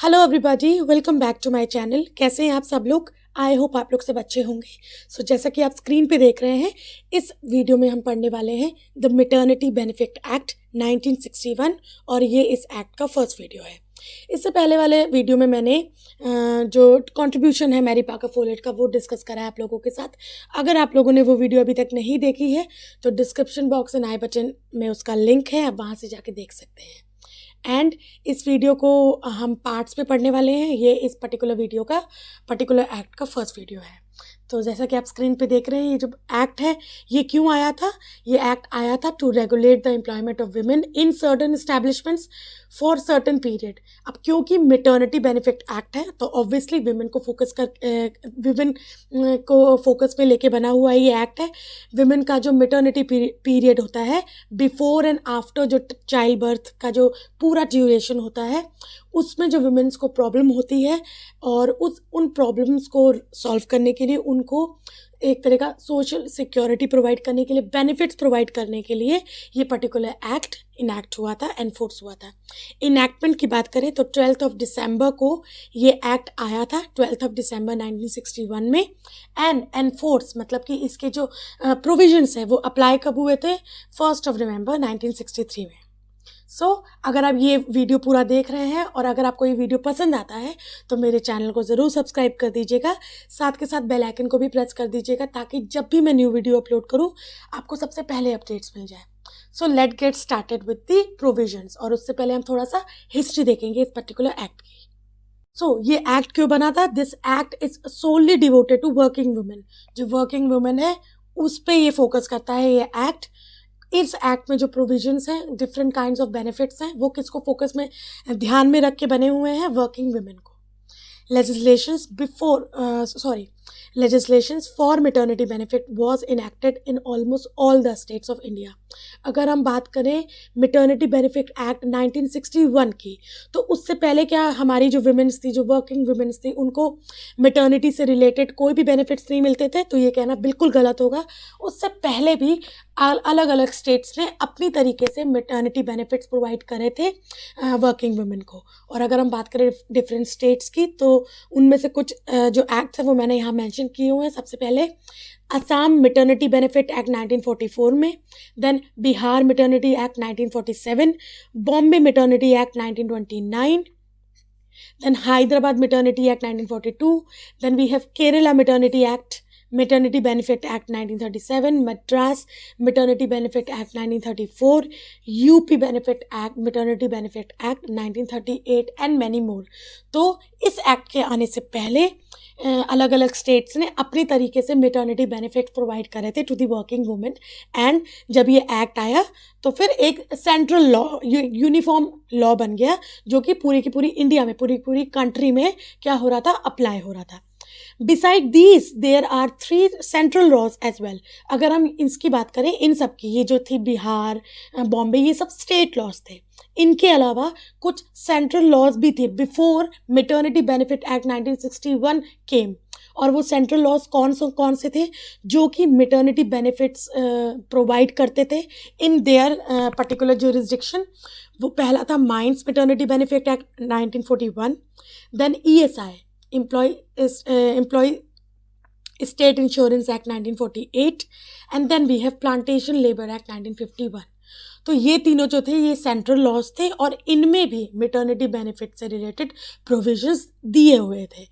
Hello everybody, welcome back to my channel. कैसे हैं आप सब लोग? आई होप आप लोग सब अच्छे होंगे। जैसा कि आप स्क्रीन पे देख रहे हैं, इस वीडियो में हम पढ़ने वाले हैं द मैटरनिटी बेनिफिट एक्ट 1961 और ये इस एक्ट का फर्स्ट वीडियो है। इससे पहले वाले वीडियो में मैंने जो कंट्रीब्यूशन है मैरी पाकर फोलेट का वो डिस्कस करा है आप लोगों के साथ। अगर आप लोगों ने वो वीडियो अभी तक नहीं देखी है तो description box and I button में उसका लिंक है, आप वहाँ से जाके देख सकते हैं। एंड इस वीडियो को हम पार्ट्स में पढ़ने वाले हैं। ये इस पर्टिकुलर वीडियो का पर्टिकुलर एक्ट का फर्स्ट वीडियो है। तो जैसा कि आप स्क्रीन पे देख रहे हैं, ये जो एक्ट है ये क्यों आया था? ये एक्ट आया था to regulate the employment of women in certain establishments for certain period. अब क्योंकि मैटरनिटी बेनिफिट एक्ट है तो ऑब्वियसली विमेन को फोकस में लेके बना हुआ ये एक्ट है। विमेन का जो मैटरनिटी पीरियड होता है, बिफोर एंड आफ्टर जो चाइल्ड बर्थ का जो पूरा ड्यूरेशन होता है, उसमें जो विमेन्स को प्रॉब्लम होती है और उन प्रॉब्लम्स को सॉल्व करने के लिए, उनको एक तरह का सोशल सिक्योरिटी प्रोवाइड करने के लिए, बेनिफिट्स प्रोवाइड करने के लिए ये पर्टिकुलर एक्ट इनैक्ट हुआ था, एनफोर्स हुआ था। इनैक्टमेंट की बात करें तो 12 दिसंबर को ये एक्ट आया था, 12 दिसंबर 1961 में। एंड एनफोर्स मतलब कि इसके जो प्रोविजंस है वो अप्लाई कब हुए थे? 1 नवंबर 1963 में। अगर आप ये वीडियो पूरा देख रहे हैं और अगर आपको ये वीडियो पसंद आता है तो मेरे चैनल को ज़रूर सब्सक्राइब कर दीजिएगा, साथ के साथ बेल आइकन को भी प्रेस कर दीजिएगा ताकि जब भी मैं न्यू वीडियो अपलोड करूँ आपको सबसे पहले अपडेट्स मिल जाए। Let get started with the provisions. और उससे पहले हम थोड़ा सा हिस्ट्री देखेंगे इस पर्टिकुलर एक्ट की। ये एक्ट क्यों बना था? This act is solely devoted to working women. जो वर्किंग वुमेन है उस पर ये फोकस करता है ये एक्ट। इस एक्ट में जो प्रोविजंस हैं, डिफरेंट काइंड्स ऑफ बेनिफिट्स हैं, वो किसको फोकस में ध्यान में रख के बने हुए हैं? वर्किंग वुमेन को। Legislations for maternity benefit was enacted in almost all the states of India. अगर हम बात करें maternity benefit act 1961 की, तो उससे पहले क्या हमारी जो women's थी, जो working women's थी, उनको maternity से related कोई भी benefits नहीं मिलते थे? तो ये कहना बिल्कुल गलत होगा। उससे पहले भी अलग अलग स्टेट्स ने अपनी तरीके से मैटरनिटी बेनिफिट्स प्रोवाइड करे थे वर्किंग वुमेन को। और अगर हम बात करें डिफरेंट स्टेट्स की तो उनमें से कुछ जो एक्ट्स हैं वो मैंने यहाँ मेंशन किए हुए हैं। सबसे पहले असम मैटरनिटी बेनिफिट एक्ट 1944 में, then Bihar maternity act 1947, Bombay maternity act 1929, then Hyderabad Maternity Act 1942, then we have Kerala Maternity Maternity Benefit Act 1937, Madras Maternity Benefit Act 1934, UP Maternity Benefit Act 1938 and many more। तो इस act के आने से पहले अलग अलग states ने अपनी तरीके से मैटरनिटी बेनिफिट प्रोवाइड करे थे to the working women. And जब ये एक्ट आया तो फिर एक सेंट्रल लॉ, यूनिफॉर्म लॉ बन गया जो कि पूरी की पूरी इंडिया में, पूरी कंट्री में क्या हो रहा था? अप्लाई हो रहा था। Beside these, there are 3 central laws as well। अगर हम इसकी बात करें, इन सब की, ये जो थी बिहार, बॉम्बे, ये सब स्टेट लॉज थे। इनके अलावा कुछ सेंट्रल लॉज भी थे बिफोर मैटरनिटी बेनिफिट एक्ट 1961 केम। और वो सेंट्रल लॉज कौन से थे जो कि मैटरनिटी बेनिफिट्स प्रोवाइड करते थे इन देयर पर्टिकुलर ज्यूरिसडिक्शन? वो पहला था mines maternity benefit act 1941, then ESI Employee State Insurance Act 1948, and then we have Plantation Labor Act 1951। तो ये तीनों जो थे ये सेंट्रल लॉज थे और इनमें भी मैटरनिटी बेनिफिट से रिलेटेड प्रोविजंस दिए हुए थे।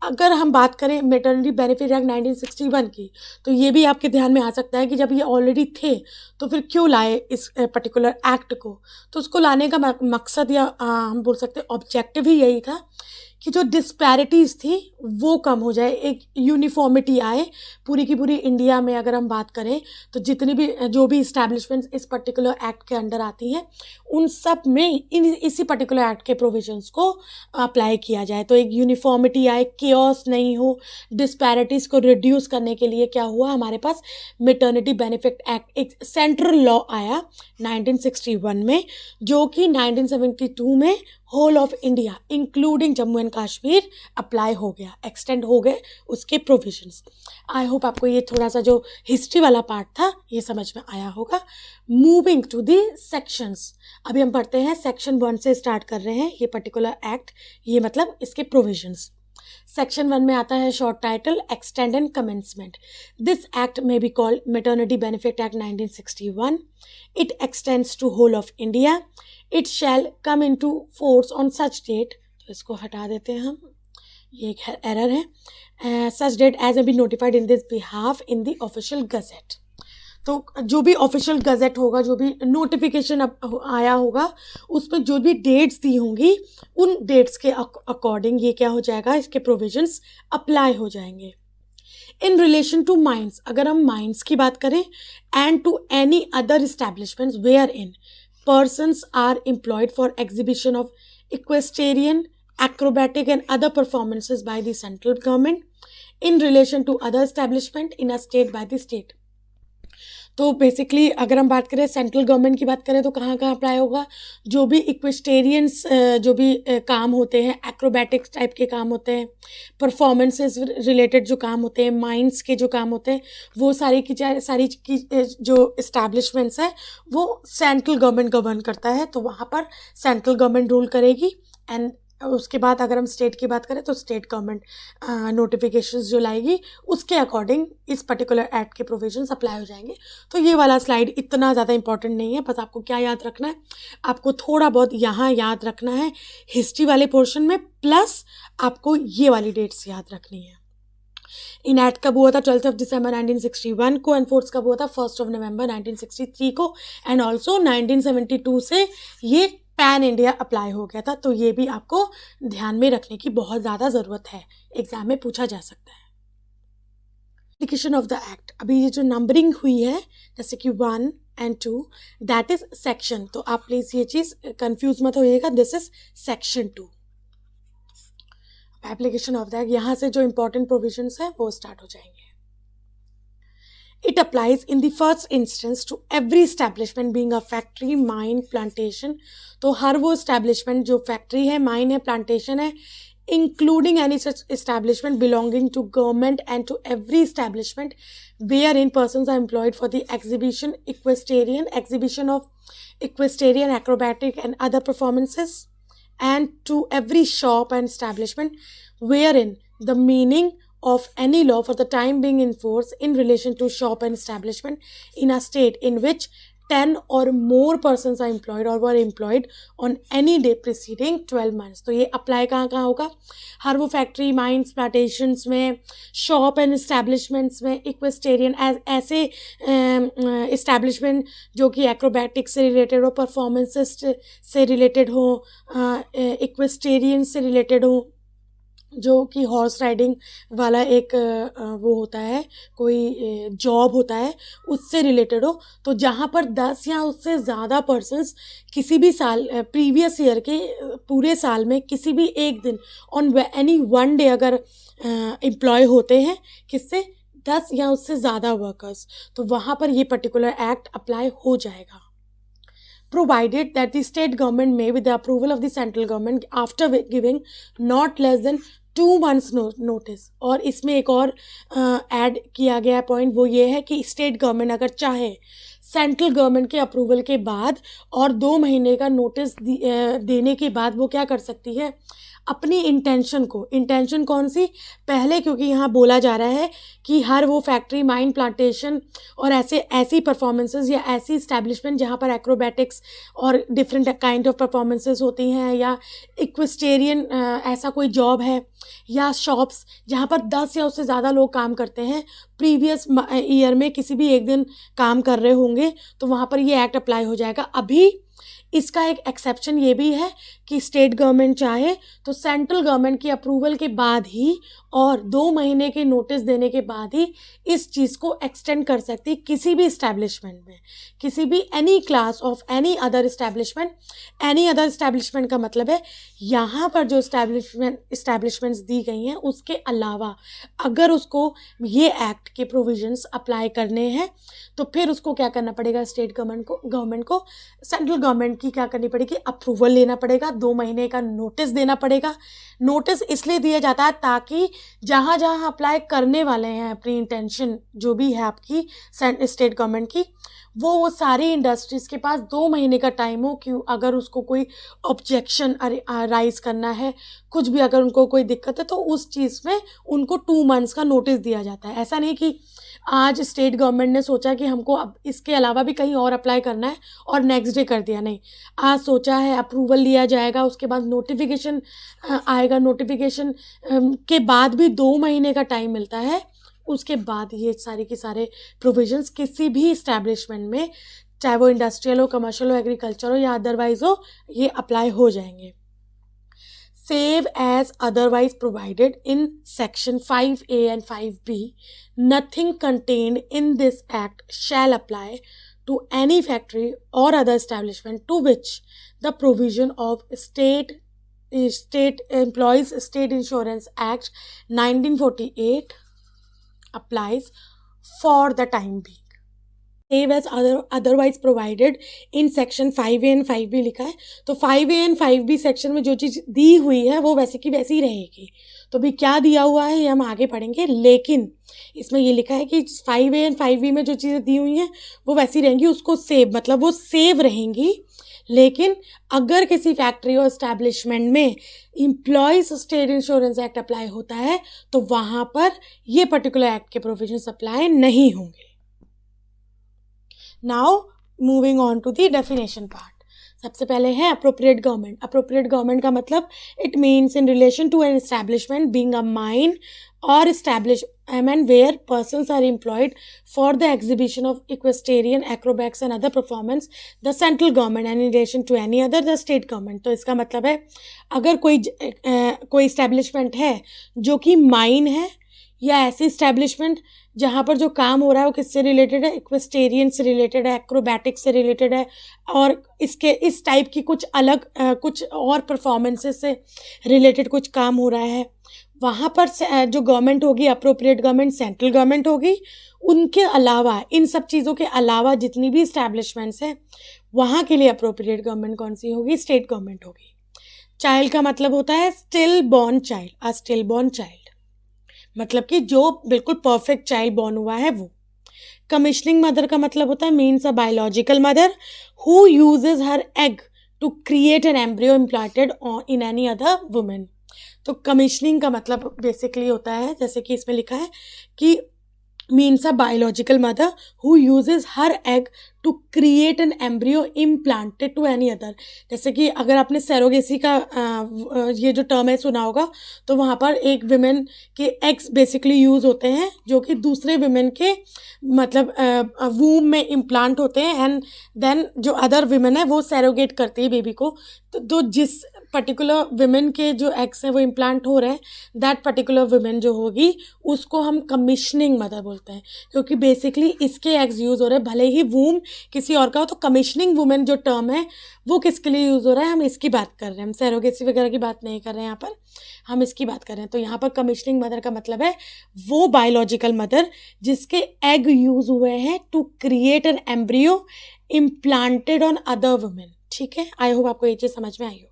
अगर हम बात करें मैटरनिटी बेनिफिट एक्ट 1961 की तो ये भी आपके ध्यान में आ सकता है कि जब ये ऑलरेडी थे तो फिर क्यों लाए इस पर्टिकुलर एक्ट को? तो उसको लाने का मकसद या हम बोल सकते हैं ऑब्जेक्टिव ही यही था कि जो डिस्पैरिटीज़ थी वो कम हो जाए, एक यूनिफॉर्मिटी आए पूरी की पूरी इंडिया में। अगर हम बात करें तो जितनी भी जो भी इस्टेब्लिशमेंट्स इस पर्टिकुलर एक्ट के अंडर आती हैं उन सब में इसी पर्टिकुलर एक्ट के प्रोविजंस को अप्लाई किया जाए, तो एक यूनिफॉर्मिटी आए, केओस नहीं हो। डिस्पैरिटीज़ को रिड्यूस करने के लिए क्या हुआ? हमारे पास मैटरनिटी बेनिफिट एक्ट, एक सेंट्रल लॉ आया 1961 में, जो कि 1972 में whole of India including Jammu and Kashmir apply हो गया, एक्सटेंड हो गए उसके प्रोविजंस। आई होप आपको ये थोड़ा सा जो हिस्ट्री वाला पार्ट था ये समझ में आया होगा। मूविंग टू दी सेक्शंस, अभी हम पढ़ते हैं सेक्शन 1 से स्टार्ट कर रहे हैं ये पर्टिकुलर एक्ट, ये मतलब इसके प्रोविजंस। सेक्शन 1 में आता है short title extent and commencement. This act may be called maternity benefit act 1961। It extends to whole of India. It shall come into force on such date, तो इसको हटा देते हैं हम, ये एक एरर है, such date as a be notified in this behalf in the official gazette. तो जो भी ऑफिशियल गजेट होगा, जो भी नोटिफिकेशन आया होगा, उसमें जो भी डेट्स दी होंगी उन डेट्स के अकॉर्डिंग ये क्या हो जाएगा, इसके प्रोविजंस अप्लाई हो जाएंगे। इन रिलेशन टू माइंस, अगर हम माइंस की बात करें, and to any other establishments where in persons are employed for exhibition of equestrian, acrobatic and other performances by the central government in relation to other establishment in a state by the state। तो basically अगर हम बात करें central government की बात करें तो कहाँ कहाँ अप्लाई होगा, जो भी इक्वेस्टेरियंस जो भी काम होते हैं, एक्रोबैटिक्स टाइप के काम होते हैं, परफॉर्मेंसेस रिलेटेड जो काम होते हैं, माइंड्स के जो काम होते हैं, वो सारी की जो इस्टेब्लिशमेंट्स है वो सेंट्रल गवर्नमेंट गवर्न करता है, तो वहाँ पर सेंट्रल गवर्नमेंट रूल करेगी। एंड उसके बाद अगर हम स्टेट की बात करें तो स्टेट गवर्नमेंट नोटिफिकेशंस जो लाएगी उसके अकॉर्डिंग इस पर्टिकुलर एक्ट के प्रोविजंस अप्लाई हो जाएंगे। तो ये वाला स्लाइड इतना ज़्यादा इंपॉर्टेंट नहीं है, बस आपको क्या याद रखना है, आपको थोड़ा बहुत यहाँ याद रखना है हिस्ट्री वाले पोर्शन में, प्लस आपको ये वाली डेट्स याद रखनी है। इन एक्ट कब हुआ था 12 दिसंबर 1961 को, एनफोर्स कब हुआ था 1 नवंबर 1963 को, एंड ऑल्सो 1972 से ये पैन इंडिया अप्लाई हो गया था। तो ये भी आपको ध्यान में रखने की बहुत ज़्यादा ज़रूरत है, एग्जाम में पूछा जा सकता है। एप्लीकेशन ऑफ द एक्ट, अभी ये जो नंबरिंग हुई है जैसे कि 1 and 2 दैट इज सेक्शन, तो आप प्लीज़ ये चीज़ कंफ्यूज मत होइएगा, this is section 2। Application of the act, यहाँ से जो इंपॉर्टेंट प्रोविजंस है वो स्टार्ट हो जाएंगे। It applies in the first instance to every establishment being a factory, mine, plantation। तो हर वो establishment जो factory है, mine है, plantation है, including any such establishment belonging to government, and to every establishment wherein persons are employed for the exhibition of equestrian, acrobatic and other performances, and to every shop and establishment wherein the meaning of any law for the time being in force in relation to shop and establishment in a state in which 10 or more persons are employed or were employed on any day preceding 12 months। तो ये apply कहाँ कहाँ होगा, हर वो factory, mines, plantations में, shop and establishments में, equestrian ऐसे establishment जो कि एक्रोबैटिक्स से रिलेटेड हो, परफॉर्मेंसेस से रिलेटेड हो, इक्वेस्टेरियन से रिलेटेड हो, जो कि हॉर्स राइडिंग वाला एक वो होता है, कोई जॉब होता है, उससे रिलेटेड हो। तो जहाँ पर 10 या उससे ज़्यादा पर्सन्स किसी भी साल प्रीवियस ईयर के पूरे साल में किसी भी एक दिन ऑन एनी वन डे अगर एम्प्लॉय होते हैं, किससे 10 या उससे ज़्यादा वर्कर्स, तो वहाँ पर ये पर्टिकुलर एक्ट अप्लाई हो जाएगा। Provided that the state government may, with the approval of the central government, after giving not less than 2 months notice। और इसमें एक और ऐड किया गया पॉइंट, वो ये है कि स्टेट गवर्नमेंट अगर चाहे सेंट्रल गवर्नमेंट के अप्रूवल के बाद और 2 महीने का नोटिस देने के बाद वो क्या कर सकती है, अपनी इंटेंशन कौन सी, पहले क्योंकि यहाँ बोला जा रहा है कि हर वो फैक्ट्री, माइन, प्लांटेशन और ऐसी परफॉर्मेंसेस या ऐसी इस्टेब्लिशमेंट जहाँ पर एक्रोबैटिक्स और डिफरेंट काइंड ऑफ परफॉर्मेंसेस होती हैं, या इक्वेस्टेरियन ऐसा कोई जॉब है, या शॉप्स जहाँ पर 10 या उससे ज़्यादा लोग काम करते हैं, प्रीवियस ईयर में किसी भी एक दिन काम कर रहे होंगे, तो वहाँ पर ये एक्ट अप्लाई हो जाएगा। अभी इसका एक एक्सेप्शन ये भी है कि स्टेट गवर्नमेंट चाहे तो सेंट्रल गवर्नमेंट की अप्रूवल के बाद ही और 2 महीने के नोटिस देने के बाद ही इस चीज़ को एक्सटेंड कर सकती किसी भी इस्टेब्लिशमेंट में, किसी भी any class of any other establishment का मतलब है यहाँ पर जो इस्टेब्लिशमेंट्स दी गई हैं उसके अलावा अगर उसको ये एक्ट के प्रोविजंस अप्लाई करने हैं तो फिर उसको क्या करना पड़ेगा, स्टेट गवर्नमेंट को सेंट्रल गवर्नमेंट की क्या करनी पड़ेगी, अप्रूवल लेना पड़ेगा, 2 महीने का नोटिस देना पड़ेगा। नोटिस इसलिए दिया जाता है ताकि जहाँ जहाँ अप्लाई करने वाले हैं अपनी इंटेंशन जो भी है आपकी स्टेट गवर्नमेंट की, वो सारी इंडस्ट्रीज़ के पास 2 महीने का टाइम हो कि अगर उसको कोई ऑब्जेक्शन राइज करना है, कुछ भी अगर उनको कोई दिक्कत है तो उस चीज़ में उनको 2 मंथ्स का नोटिस दिया जाता है। ऐसा नहीं कि आज स्टेट गवर्नमेंट ने सोचा कि हमको अब इसके अलावा भी कहीं और अप्लाई करना है और नेक्स्ट डे कर दिया, नहीं। आज सोचा है, अप्रूवल लिया जाएगा, उसके बाद नोटिफिकेशन आएगा, नोटिफिकेशन के बाद भी 2 महीने का टाइम मिलता है। उसके बाद ये सारी की सारे प्रोविजंस किसी भी इस्टेब्लिशमेंट में, चाहे वो इंडस्ट्रियल हो, कमर्शियल हो, एग्रीकल्चर हो या अदरवाइज हो, ये अप्लाई हो जाएंगे। Save as otherwise provided in section 5A and 5B, nothing contained in this act shall apply to any factory or other establishment to which the provision of state employees state insurance act 1948 applies for the time being. Save as otherwise provided in section 5A and 5B लिखा है, तो 5A and 5B section में जो चीज़ दी हुई है वो वैसे की वैसी रहेगी। तो भी क्या दिया हुआ है ये हम आगे पढ़ेंगे, लेकिन इसमें ये लिखा है कि 5A and 5B में जो चीज़ें दी हुई हैं वो वैसी रहेंगी, उसको सेव मतलब वो सेव रहेंगी। लेकिन अगर किसी फैक्ट्री और इस्टेब्लिशमेंट में employees state insurance act apply होता है तो वहाँ पर ये पर्टिकुलर एक्ट के प्रोविजंस अप्लाई नहीं होंगे। Now moving on to the definition part. सबसे पहले है appropriate government. Appropriate government का मतलब it means in relation to an establishment being a mine or establishment where persons are employed for the exhibition of equestrian, acrobats and other performance, the central government, and in relation to any other the state government. तो इसका मतलब है अगर कोई establishment है जो कि mine है या ऐसी establishment जहाँ पर जो काम हो रहा है वो किससे रिलेटेड है, इक्वेस्टेरियन से रिलेटेड है, एक्रोबैटिक से रिलेटेड है और इसके इस टाइप की कुछ अलग कुछ और परफॉर्मेंसेस से रिलेटेड कुछ काम हो रहा है, वहाँ पर जो गवर्नमेंट होगी अप्रोप्रिएट गवर्नमेंट सेंट्रल गवर्नमेंट होगी। उनके अलावा इन सब चीज़ों के अलावा जितनी भी इस्टेब्लिशमेंट्स हैं वहाँ के लिए अप्रोप्रिएट गवर्नमेंट कौन सी होगी, स्टेट गवर्नमेंट होगी। चाइल्ड का मतलब होता है स्टिल बॉर्न चाइल्ड, अ स्टिल बॉर्न चाइल्ड मतलब कि जो बिल्कुल परफेक्ट चाइल्ड बॉर्न हुआ है वो। कमिश्निंग मदर का मतलब होता है means a biological mother who uses her egg to create an embryo implanted in any other women. तो कमिश्निंग का मतलब बेसिकली होता है जैसे कि इसमें लिखा है कि means a biological mother who uses her egg to create an embryo implanted to any other। जैसे कि अगर आपने सेरोगेसी का ये जो टर्म है सुना होगा तो वहाँ पर एक विमेन के एग्स बेसिकली यूज़ होते हैं जो कि दूसरे विमेन के मतलब वूम में इम्प्लांट होते हैं एंड देन जो अदर विमेन है वो सेरोगेट करती है बेबी को। तो जिस पर्टिकुलर विमेन के जो एग्स हैं वो इम्प्लांट हो रहे हैं दैट पर्टिकुलर विमेन जो होगी उसको हम कमिश्निंग मदर बोलते हैं, क्योंकि बेसिकली इसके एग्स यूज़ हो रहे हैं, भले ही वूम किसी और का हो। तो कमिश्निंग वुमेन जो टर्म है वो किसके लिए यूज़ हो रहा है, हम इसकी बात कर रहे हैं, हम सेरोगेसी वगैरह की बात नहीं कर रहे हैं, यहाँ पर हम इसकी बात कर रहे हैं। तो यहाँ पर कमिश्निंग मदर का मतलब है वो बायोलॉजिकल मदर जिसके एग यूज़ हुए हैं to create an embryo implanted on other women. ठीक है, आई होप आपको ये चीज़ समझ में आई होगी।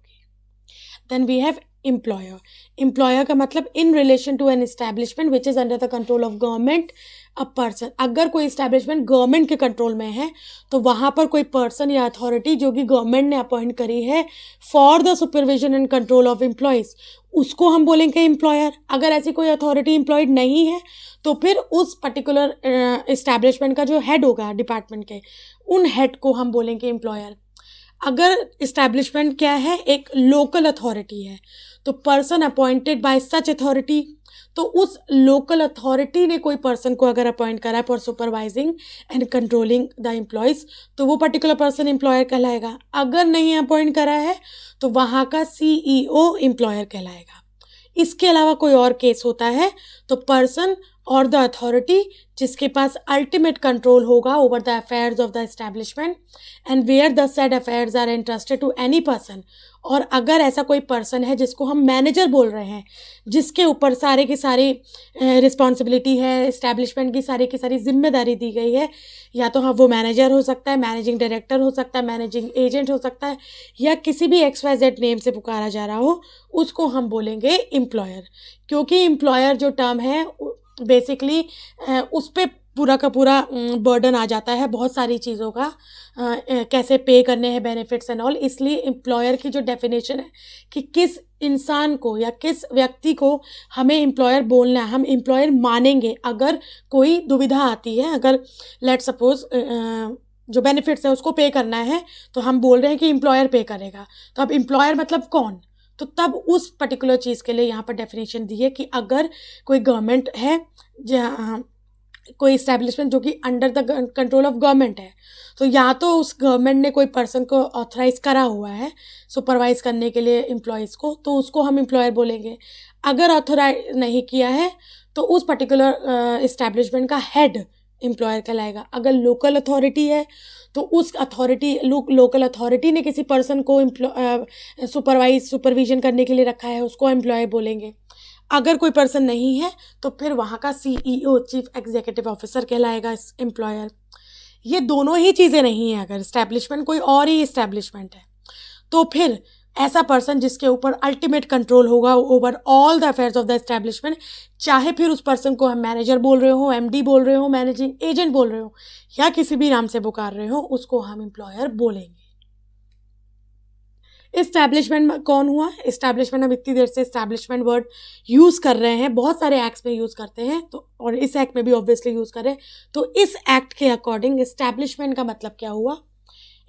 Then we have employer. Employer का मतलब in relation to an establishment which is under the control of government, a person। अगर कोई establishment गवर्नमेंट के कंट्रोल में है तो वहाँ पर कोई पर्सन या अथॉरिटी जो कि गवर्नमेंट ने अपॉइंट करी है for the supervision and control of employees उसको हम बोलेंगे एम्प्लॉयर। अगर ऐसी कोई अथॉरिटी एम्प्लॉयड नहीं है तो फिर उस पर्टिकुलर इस्टेब्लिशमेंट का जो हेड होगा डिपार्टमेंट के उन हेड को हम बोलेंगे एम्प्लॉयर। अगर इस्टेब्लिशमेंट क्या है, एक लोकल अथॉरिटी है तो person appointed by such authority, तो उस लोकल अथॉरिटी ने कोई पर्सन को अगर अपॉइंट करा है for supervising and controlling the employees तो वो पर्टिकुलर पर्सन एम्प्लॉयर कहलाएगा। अगर नहीं अपॉइंट करा है तो वहाँ का CEO एम्प्लॉयर कहलाएगा। इसके अलावा कोई और केस होता है तो पर्सन और द अथॉरिटी जिसके पास अल्टीमेट कंट्रोल होगा over the affairs of the establishment and where the said affairs are entrusted to any person और अगर ऐसा कोई पर्सन है जिसको हम मैनेजर बोल रहे हैं, जिसके ऊपर सारे की सारी रिस्पॉन्सिबिलिटी है, इस्टेब्लिशमेंट की सारी जिम्मेदारी दी गई है, या तो हाँ वो मैनेजर हो सकता है, मैनेजिंग डायरेक्टर हो सकता है, मैनेजिंग एजेंट हो सकता है, या किसी भी XYZ नेम से पुकारा जा रहा हो, उसको हम बोलेंगे एम्प्लॉयर। क्योंकि एम्प्लॉयर जो टर्म है बेसिकली उस पर पूरा का पूरा बर्डन आ जाता है बहुत सारी चीज़ों का, कैसे पे करने हैं बेनिफिट्स एंड ऑल। इसलिए एम्प्लॉयर की जो डेफिनेशन है कि किस इंसान को या किस व्यक्ति को हमें एम्प्लॉयर बोलना है, हम एम्प्लॉयर मानेंगे अगर कोई दुविधा आती है। अगर लेट सपोज जो बेनिफिट्स है उसको पे करना है तो हम बोल रहे हैं कि एम्प्लॉयर पे करेगा, तो अब एम्प्लॉयर मतलब कौन, तो तब उस पर्टिकुलर चीज़ के लिए यहाँ पर डेफिनेशन दी है कि अगर कोई गवर्नमेंट है, जहाँ कोई इस्टेब्लिशमेंट जो कि under the control of government है, तो या तो उस गवर्नमेंट ने कोई पर्सन को ऑथराइज करा हुआ है सुपरवाइज करने के लिए एम्प्लॉयज़ को, तो उसको हम एम्प्लॉयर बोलेंगे। अगर ऑथराइज नहीं किया है तो उस पर्टिकुलर इस्टेब्लिशमेंट का हेड एम्प्लॉयर कहलाएगा। अगर लोकल अथॉरिटी है तो उस अथॉरिटी लोकल अथॉरिटी ने किसी पर्सन को सुपरविजन करने के लिए रखा है, उसको एम्प्लॉयर बोलेंगे। अगर कोई पर्सन नहीं है तो फिर वहाँ का CEO चीफ एग्जीक्यूटिव ऑफिसर कहलाएगा एम्प्लॉयर। ये दोनों ही चीज़ें नहीं है, अगर इस्टेब्लिशमेंट कोई और ही इस्टेब्लिशमेंट है तो फिर ऐसा पर्सन जिसके ऊपर अल्टीमेट कंट्रोल होगा over all the affairs of the establishment, चाहे फिर उस पर्सन को हम मैनेजर बोल रहे हो, MD बोल रहे हो, मैनेजिंग एजेंट बोल रहे हो, या किसी भी नाम से पुकार रहे हो, उसको हम एम्प्लॉयर बोलेंगे। इस्टेब्लिशमेंट कौन हुआ? इस्टेब्लिशमेंट, हम इतनी देर से इस्टेब्लिशमेंट वर्ड यूज़ कर रहे हैं, बहुत सारे एक्ट्स में यूज़ करते हैं, तो और इस एक्ट में भी ऑब्वियसली यूज़ कर रहे हैं। तो इस एक्ट के अकॉर्डिंग इस्टेब्लिशमेंट का मतलब क्या हुआ?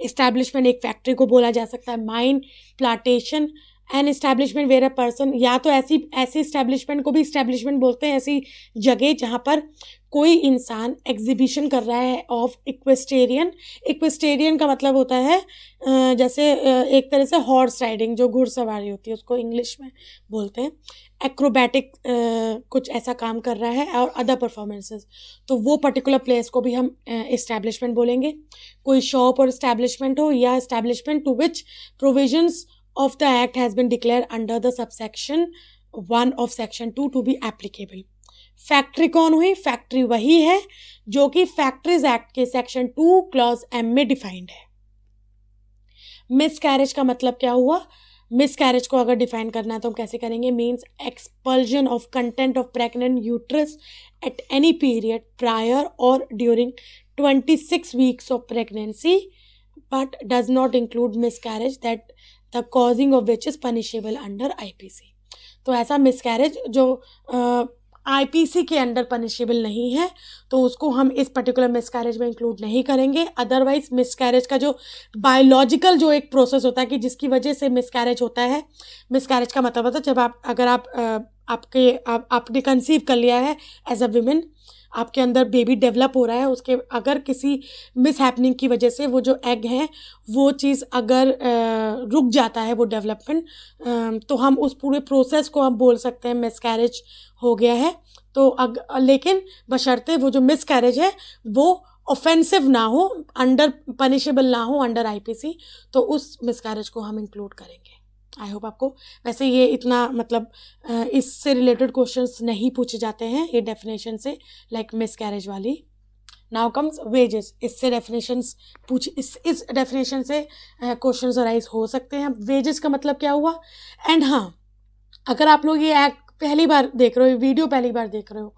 इस्टेब्लिशमेंट एक फैक्ट्री को बोला जा सकता है, mine, plantation and establishment where a person, या तो ऐसी इस्टेब्लिशमेंट को भी इस्टेब्लिशमेंट बोलते हैं, ऐसी जगह जहाँ पर कोई इंसान एग्जीबिशन कर रहा है ऑफ इक्वेस्टेरियन का मतलब होता है जैसे एक तरह से हॉर्स राइडिंग, जो घुड़सवारी होती है उसको इंग्लिश में बोलते हैं। एक्रोबैटिक कुछ ऐसा काम कर रहा है और अदर परफॉर्मेंसेस, तो वो पर्टिकुलर प्लेस को भी हम इस्टेब्लिशमेंट बोलेंगे। कोई शॉप और इस्टेब्लिशमेंट हो, या establishment to which provisions of the act has been declared under the subsection 1 of section 2 to be applicable। Factory कौन हुई? फैक्ट्री वही है जो कि फैक्ट्रीज एक्ट के सेक्शन 2 क्लॉज M में डिफाइंड है। मिसकैरेज का मतलब क्या हुआ? मिसकैरेज को अगर डिफाइन करना है तो हम कैसे करेंगे? Means expulsion of content of pregnant uterus at any period prior और during 26 weeks of pregnancy but does not include miscarriage that the causing of which is punishable under IPC। तो ऐसा मिसकैरेज जो IPC के under punishable नहीं है तो उसको हम इस पर्टिकुलर मिसकैरेज में इंक्लूड नहीं करेंगे। अदरवाइज मिसकैरेज का जो बायोलॉजिकल जो एक प्रोसेस होता है कि जिसकी वजह से मिसकैरेज होता है, मिसकैरेज का मतलब होता है जब आपने कंसीव कर लिया है एज अ वुमेन, आपके अंदर बेबी डेवलप हो रहा है, उसके अगर किसी मिस हैपनिंग की वजह से वो जो एग है वो चीज़ अगर रुक जाता है वो डेवलपमेंट, तो हम उस पूरे प्रोसेस को हम बोल सकते हैं मिसकैरेज हो गया है। तो लेकिन बशर्ते वो जो मिसकैरेज है वो ऑफेंसिव ना हो, अंडर पनिशेबल ना हो अंडर IPC, तो उस मिसकैरेज को हम इंक्लूड करेंगे। आई होप आपको, वैसे ये इतना मतलब इससे रिलेटेड क्वेश्चंस नहीं पूछे जाते हैं ये डेफिनेशन से, लाइक मिसकैरेज वाली। नाउ कम्स वेजेस, इससे डेफिनेशंस इस डेफिनेशन से क्वेश्चंस अराइज हो सकते हैं। वेजेस का मतलब क्या हुआ? एंड हाँ, अगर आप लोग ये एक्ट पहली बार देख रहे हो, वीडियो पहली बार देख रहे हो,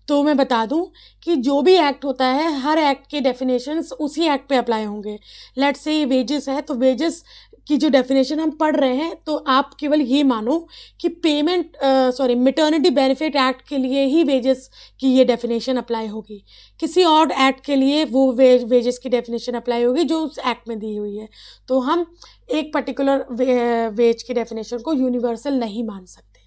तो मैं बता दूं कि जो भी एक्ट होता है हर एक्ट के डेफिनेशंस उसी एक्ट पे अप्लाई होंगे। लेट्स से वेजेस है तो वेजेस की जो डेफिनेशन हम पढ़ रहे हैं तो आप केवल ये मानो कि मैटरनिटी बेनिफिट एक्ट के लिए ही वेजेस की ये डेफिनेशन अप्लाई होगी, किसी और एक्ट के लिए वो वेजेस की डेफिनेशन अप्लाई होगी जो उस एक्ट में दी हुई है। तो हम एक पर्टिकुलर वेज की डेफिनेशन को यूनिवर्सल नहीं मान सकते।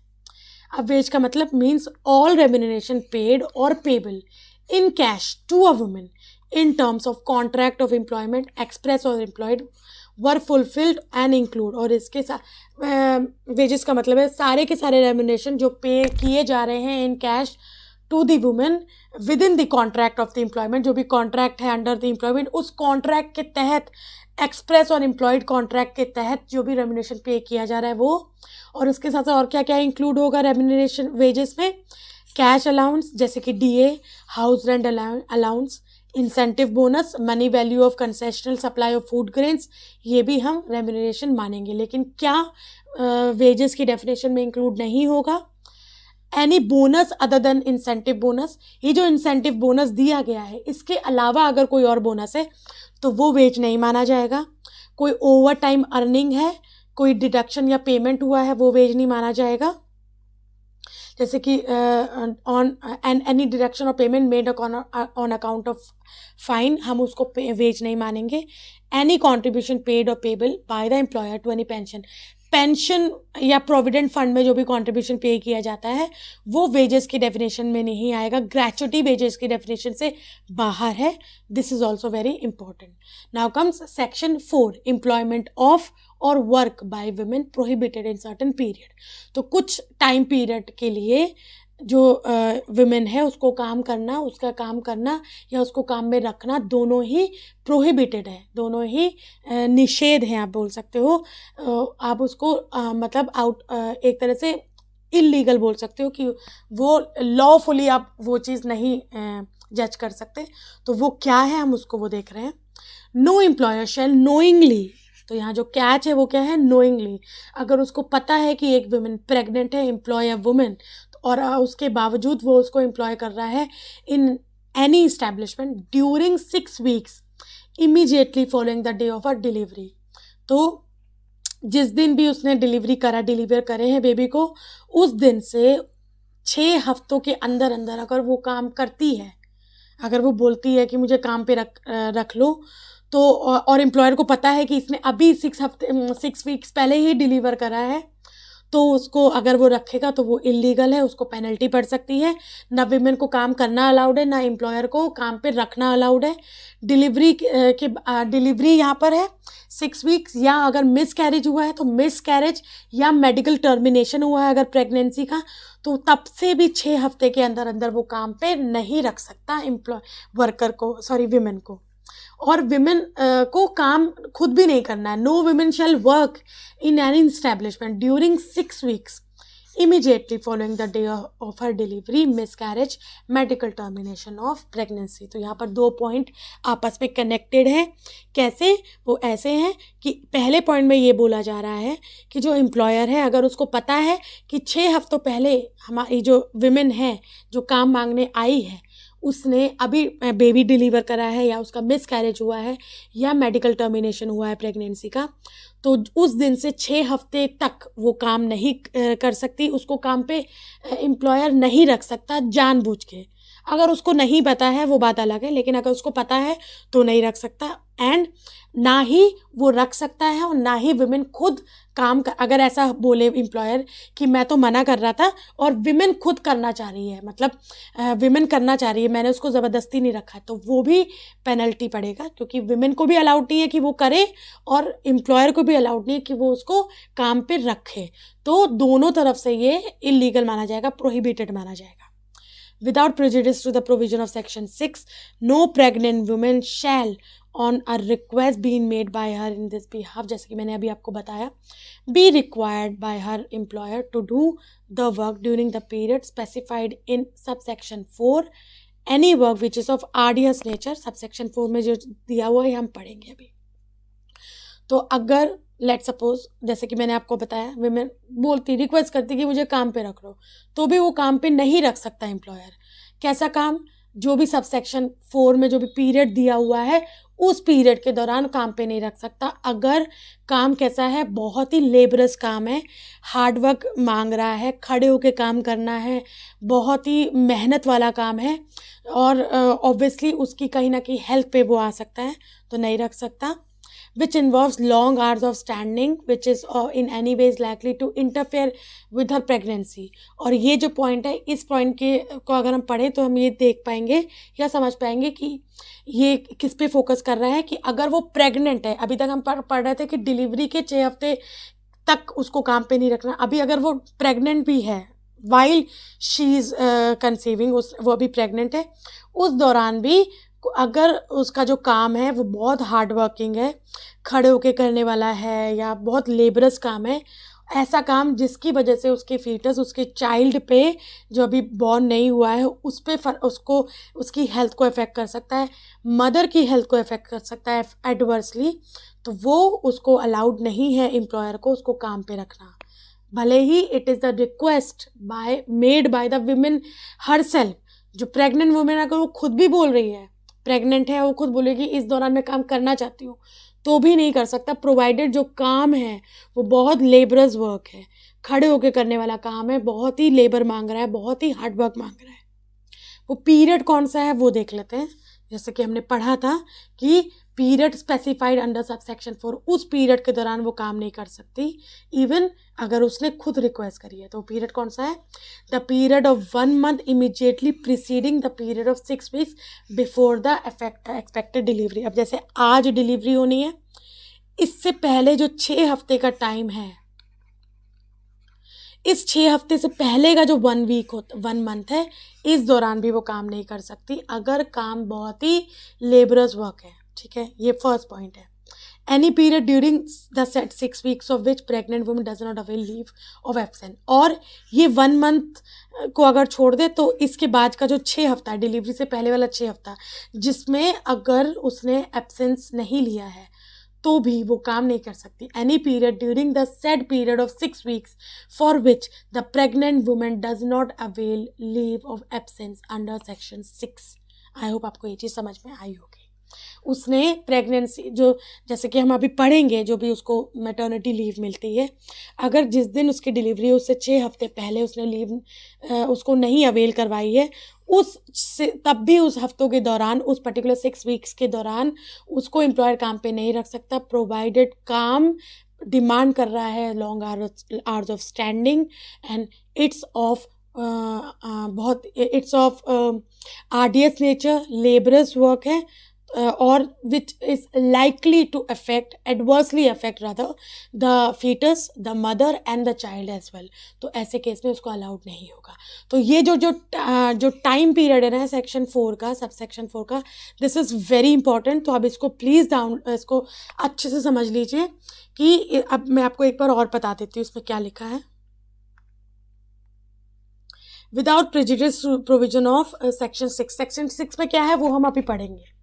अब वेज का मतलब मीन्स ऑल रेम्यूनरेशन पेड और payable in cash to a woman in terms of contract of employment express और employed were fulfilled and include. और इसके साथ वेजेस का मतलब है सारे के सारे रेम्यूनरेशन जो पे किए जा रहे हैं in cash to the women within the contract of the employment, जो भी कॉन्ट्रैक्ट है अंडर द एम्प्लॉयमेंट, उस कॉन्ट्रैक्ट के तहत एक्सप्रेस और एम्प्लॉयड कॉन्ट्रैक्ट के तहत जो भी रेम्यूनरेशन पे किया जा रहा है वो, और उसके साथ साथ और क्या क्या इंक्लूड होगा रेम्यूनरेशन वेजेस में, कैश अलाउंस जैसे कि DA, house rent allowance, incentive bonus, money value of concessional supply of food grains, ये भी हम रेम्यूनरेशन मानेंगे। लेकिन क्या वेजेस की डेफिनेशन में इंक्लूड नहीं होगा? Any bonus other than incentive bonus, ये जो इंसेंटिव बोनस दिया गया है इसके अलावा अगर कोई और बोनस है तो वो वेज नहीं माना जाएगा। कोई ओवर टाइम अर्निंग है, कोई डिडक्शन या पेमेंट हुआ है, वो वेज नहीं माना जाएगा। जैसे कि ऑन एनी डिडक्शन और payment made on account of fine, हम उसको वेज नहीं मानेंगे। एनी कॉन्ट्रीब्यूशन पेड और payable by the employer to any pension या प्रोविडेंट फंड में जो भी कंट्रीब्यूशन पे किया जाता है वो वेजेस की डेफिनेशन में नहीं आएगा, ग्रेचुटी वेजेस की डेफिनेशन से बाहर है। This is also very important. Now comes section 4, employment of or work by women prohibited in certain period. तो कुछ टाइम पीरियड के लिए जो वुमेन है उसको काम करना, उसका काम करना या उसको काम में रखना दोनों ही प्रोहिबिटेड है, दोनों ही निषेध हैं आप बोल सकते हो। आप उसको मतलब एक तरह से इलीगल बोल सकते हो कि वो लॉफुली आप वो चीज़ नहीं जज कर सकते। तो वो क्या है हम उसको वो देख रहे हैं। नो एम्प्लॉयर शैल नोइंगली, तो यहाँ जो कैच है वो क्या है? नोइंगली। अगर उसको पता है कि एक वुमेन प्रेग्नेंट है, एम्प्लॉय अ वुमेन, और उसके बावजूद वो उसको एम्प्लॉय कर रहा है in any establishment during 6 weeks immediately following the day of a delivery, तो जिस दिन भी उसने डिलीवर करे हैं बेबी को, उस दिन से 6 हफ्तों के अंदर अंदर अगर वो काम करती है, अगर वो बोलती है कि मुझे काम पे रख लो, तो और एम्प्लॉयर को पता है कि इसने अभी 6 वीक्स पहले ही डिलीवर करा है, तो उसको अगर वो रखेगा तो वो इलीगल है, उसको पेनल्टी पड़ सकती है। ना विमेन को काम करना अलाउड है, ना एम्प्लॉयर को काम पे रखना अलाउड है। डिलीवरी यहाँ पर है 6 वीक्स, या अगर मिस कैरेज हुआ है तो मिस कैरेज या मेडिकल टर्मिनेशन हुआ है अगर प्रेगनेंसी का, तो तब से भी 6 हफ्ते के अंदर अंदर वो काम पे नहीं रख सकता विमेन को। और विमेन को काम खुद भी नहीं करना है। No women shall work in any establishment during 6 weeks immediately following the day of her delivery, miscarriage, medical termination of pregnancy. तो यहाँ पर 2 पॉइंट आपस में कनेक्टेड हैं। कैसे? वो ऐसे हैं कि पहले पॉइंट में ये बोला जा रहा है कि जो एम्प्लॉयर है अगर उसको पता है कि 6 हफ्तों पहले हमारी जो विमेन है जो काम मांगने आई है उसने अभी बेबी डिलीवर करा है, या उसका मिस कैरेज हुआ है, या मेडिकल टर्मिनेशन हुआ है प्रेगनेंसी का, तो उस दिन से 6 हफ्ते तक वो काम नहीं कर सकती, उसको काम पे एम्प्लॉयर नहीं रख सकता जानबूझ के। अगर उसको नहीं पता है वो बात अलग है, लेकिन अगर उसको पता है तो नहीं रख सकता। एंड ना ही वो रख सकता है और ना ही विमेन खुद अगर ऐसा बोले एम्प्लॉयर कि मैं तो मना कर रहा था और विमेन खुद करना चाह रही है, मतलब विमेन करना चाह रही है, मैंने उसको ज़बरदस्ती नहीं रखा, तो वो भी पेनल्टी पड़ेगा, क्योंकि विमेन को भी अलाउड नहीं है कि वो करे और एम्प्लॉयर को भी अलाउड नहीं है कि वो उसको काम पे रखे। तो दोनों तरफ से ये इलीगल माना जाएगा, प्रोहिबिटेड माना जाएगा। Without prejudice to the provision of section 6, no pregnant woman shall on a request being made by her in this behalf, जैसे कि मैंने अभी आपको बताया, be required by her employer to do the work during the period specified in subsection 4, any work which is of arduous nature। subsection 4 में जो दिया हुआ है हम पढ़ेंगे अभी। तो अगर लेट सपोज जैसे कि मैंने आपको बताया, विमेन बोलती रिक्वेस्ट करती कि मुझे काम पे रख लो, तो भी वो काम पे नहीं रख सकता एम्प्लॉयर। कैसा काम? जो भी सबसेक्शन 4 में जो भी पीरियड दिया हुआ है उस पीरियड के दौरान काम पे नहीं रख सकता। अगर काम कैसा है? बहुत ही लेबरस काम है, हार्ड वर्क मांग रहा है, खड़े होके काम करना है, बहुत ही मेहनत वाला काम है, और ऑब्वियसली उसकी कहीं ना कहीं हेल्थ पे वो आ सकता है, तो नहीं रख सकता। which involves long hours of standing, which is in any ways likely to interfere with her pregnancy। और ये जो पॉइंट है, इस पॉइंट को अगर हम पढ़ें तो हम ये देख पाएंगे या समझ पाएंगे कि ये किस पे फोकस कर रहा है, कि अगर वो प्रेग्नेंट है, अभी तक हम पढ़ रहे थे कि डिलीवरी के 6 हफ्ते तक उसको काम पे नहीं रखना, अभी अगर वो प्रेग्नेंट भी है वाइल शी इज़ कंसीविंग, वो अभी प्रेग्नेंट है, उस दौरान भी अगर उसका जो काम है वो बहुत हार्ड वर्किंग है, खड़े होके करने वाला है या बहुत लेबरस काम है, ऐसा काम जिसकी वजह से उसके फीटस, उसके चाइल्ड पे जो अभी बॉर्न नहीं हुआ है उस पे उसको उसकी हेल्थ को अफेक्ट कर सकता है, मदर की हेल्थ को अफेक्ट कर सकता है एडवर्सली, तो वो उसको अलाउड नहीं है एम्प्लॉयर को उसको काम पे रखना। भले ही it is the request made by the women herself. जो प्रेग्नेंट वुमेन अगर वो खुद भी बोल रही है, प्रेग्नेंट है, वो खुद बोलेगी इस दौरान मैं काम करना चाहती हूँ, तो भी नहीं कर सकता, प्रोवाइडेड जो काम है वो बहुत लेबरस वर्क है, खड़े होके करने वाला काम है, बहुत ही लेबर मांग रहा है, बहुत ही हार्ड वर्क मांग रहा है। वो पीरियड कौन सा है वो देख लेते हैं। जैसे कि हमने पढ़ा था कि period specified under sub section 4, उस पीरियड के दौरान वो काम नहीं कर सकती, इवन अगर उसने खुद रिक्वेस्ट करी है। तो पीरियड कौन सा है? The period of 1 month immediately preceding the period of 6 weeks before the expected delivery. अब जैसे आज डिलीवरी होनी है, इससे पहले जो 6 हफ्ते का टाइम है, इस 6 हफ्ते से पहले का जो 1 month है, इस दौरान भी वो काम नहीं कर सकती अगर काम बहुत ही लेबरस वर्क है। ठीक है, ये फर्स्ट पॉइंट है। Any period during the set 6 weeks of which pregnant woman does not avail leave of absence. और ये 1 month को अगर छोड़ दे तो इसके बाद का जो 6 हफ्ता है, डिलीवरी से पहले वाला 6 हफ्ता, जिसमें अगर उसने एब्सेंस नहीं लिया है तो भी वो काम नहीं कर सकती। Any period during the said period of 6 weeks for which the pregnant women does not avail leave of absence under section 6। I hope आपको ये चीज़ समझ में आई होगी। उसने प्रेगनेंसी जो, जैसे कि हम अभी पढ़ेंगे, जो भी उसको मैटरनिटी लीव मिलती है, अगर जिस दिन उसकी डिलीवरी उससे 6 हफ्ते पहले उसने लीव उसको नहीं अवेल करवाई है, तब भी उस हफ्तों के दौरान, उस पर्टिकुलर 6 weeks के दौरान उसको एम्प्लॉयर काम पे नहीं रख सकता, प्रोवाइडेड काम डिमांड कर रहा है long hours of standing and it's of arduous nature, laborious work है, और which is likely to adversely affect rather the fetus, the mother and the child as well। तो ऐसे केस में उसको अलाउड नहीं होगा। तो ये जो टाइम पीरियड है ना सेक्शन 4 का, सब सेक्शन 4 का, दिस इज़ वेरी इंपॉर्टेंट। तो अब इसको प्लीज़ इसको अच्छे से समझ लीजिए कि अब मैं आपको एक बार और बता देती हूँ इसमें क्या लिखा है। Without prejudice provision of section 6। Section 6 में क्या है वो हम अभी पढ़ेंगे।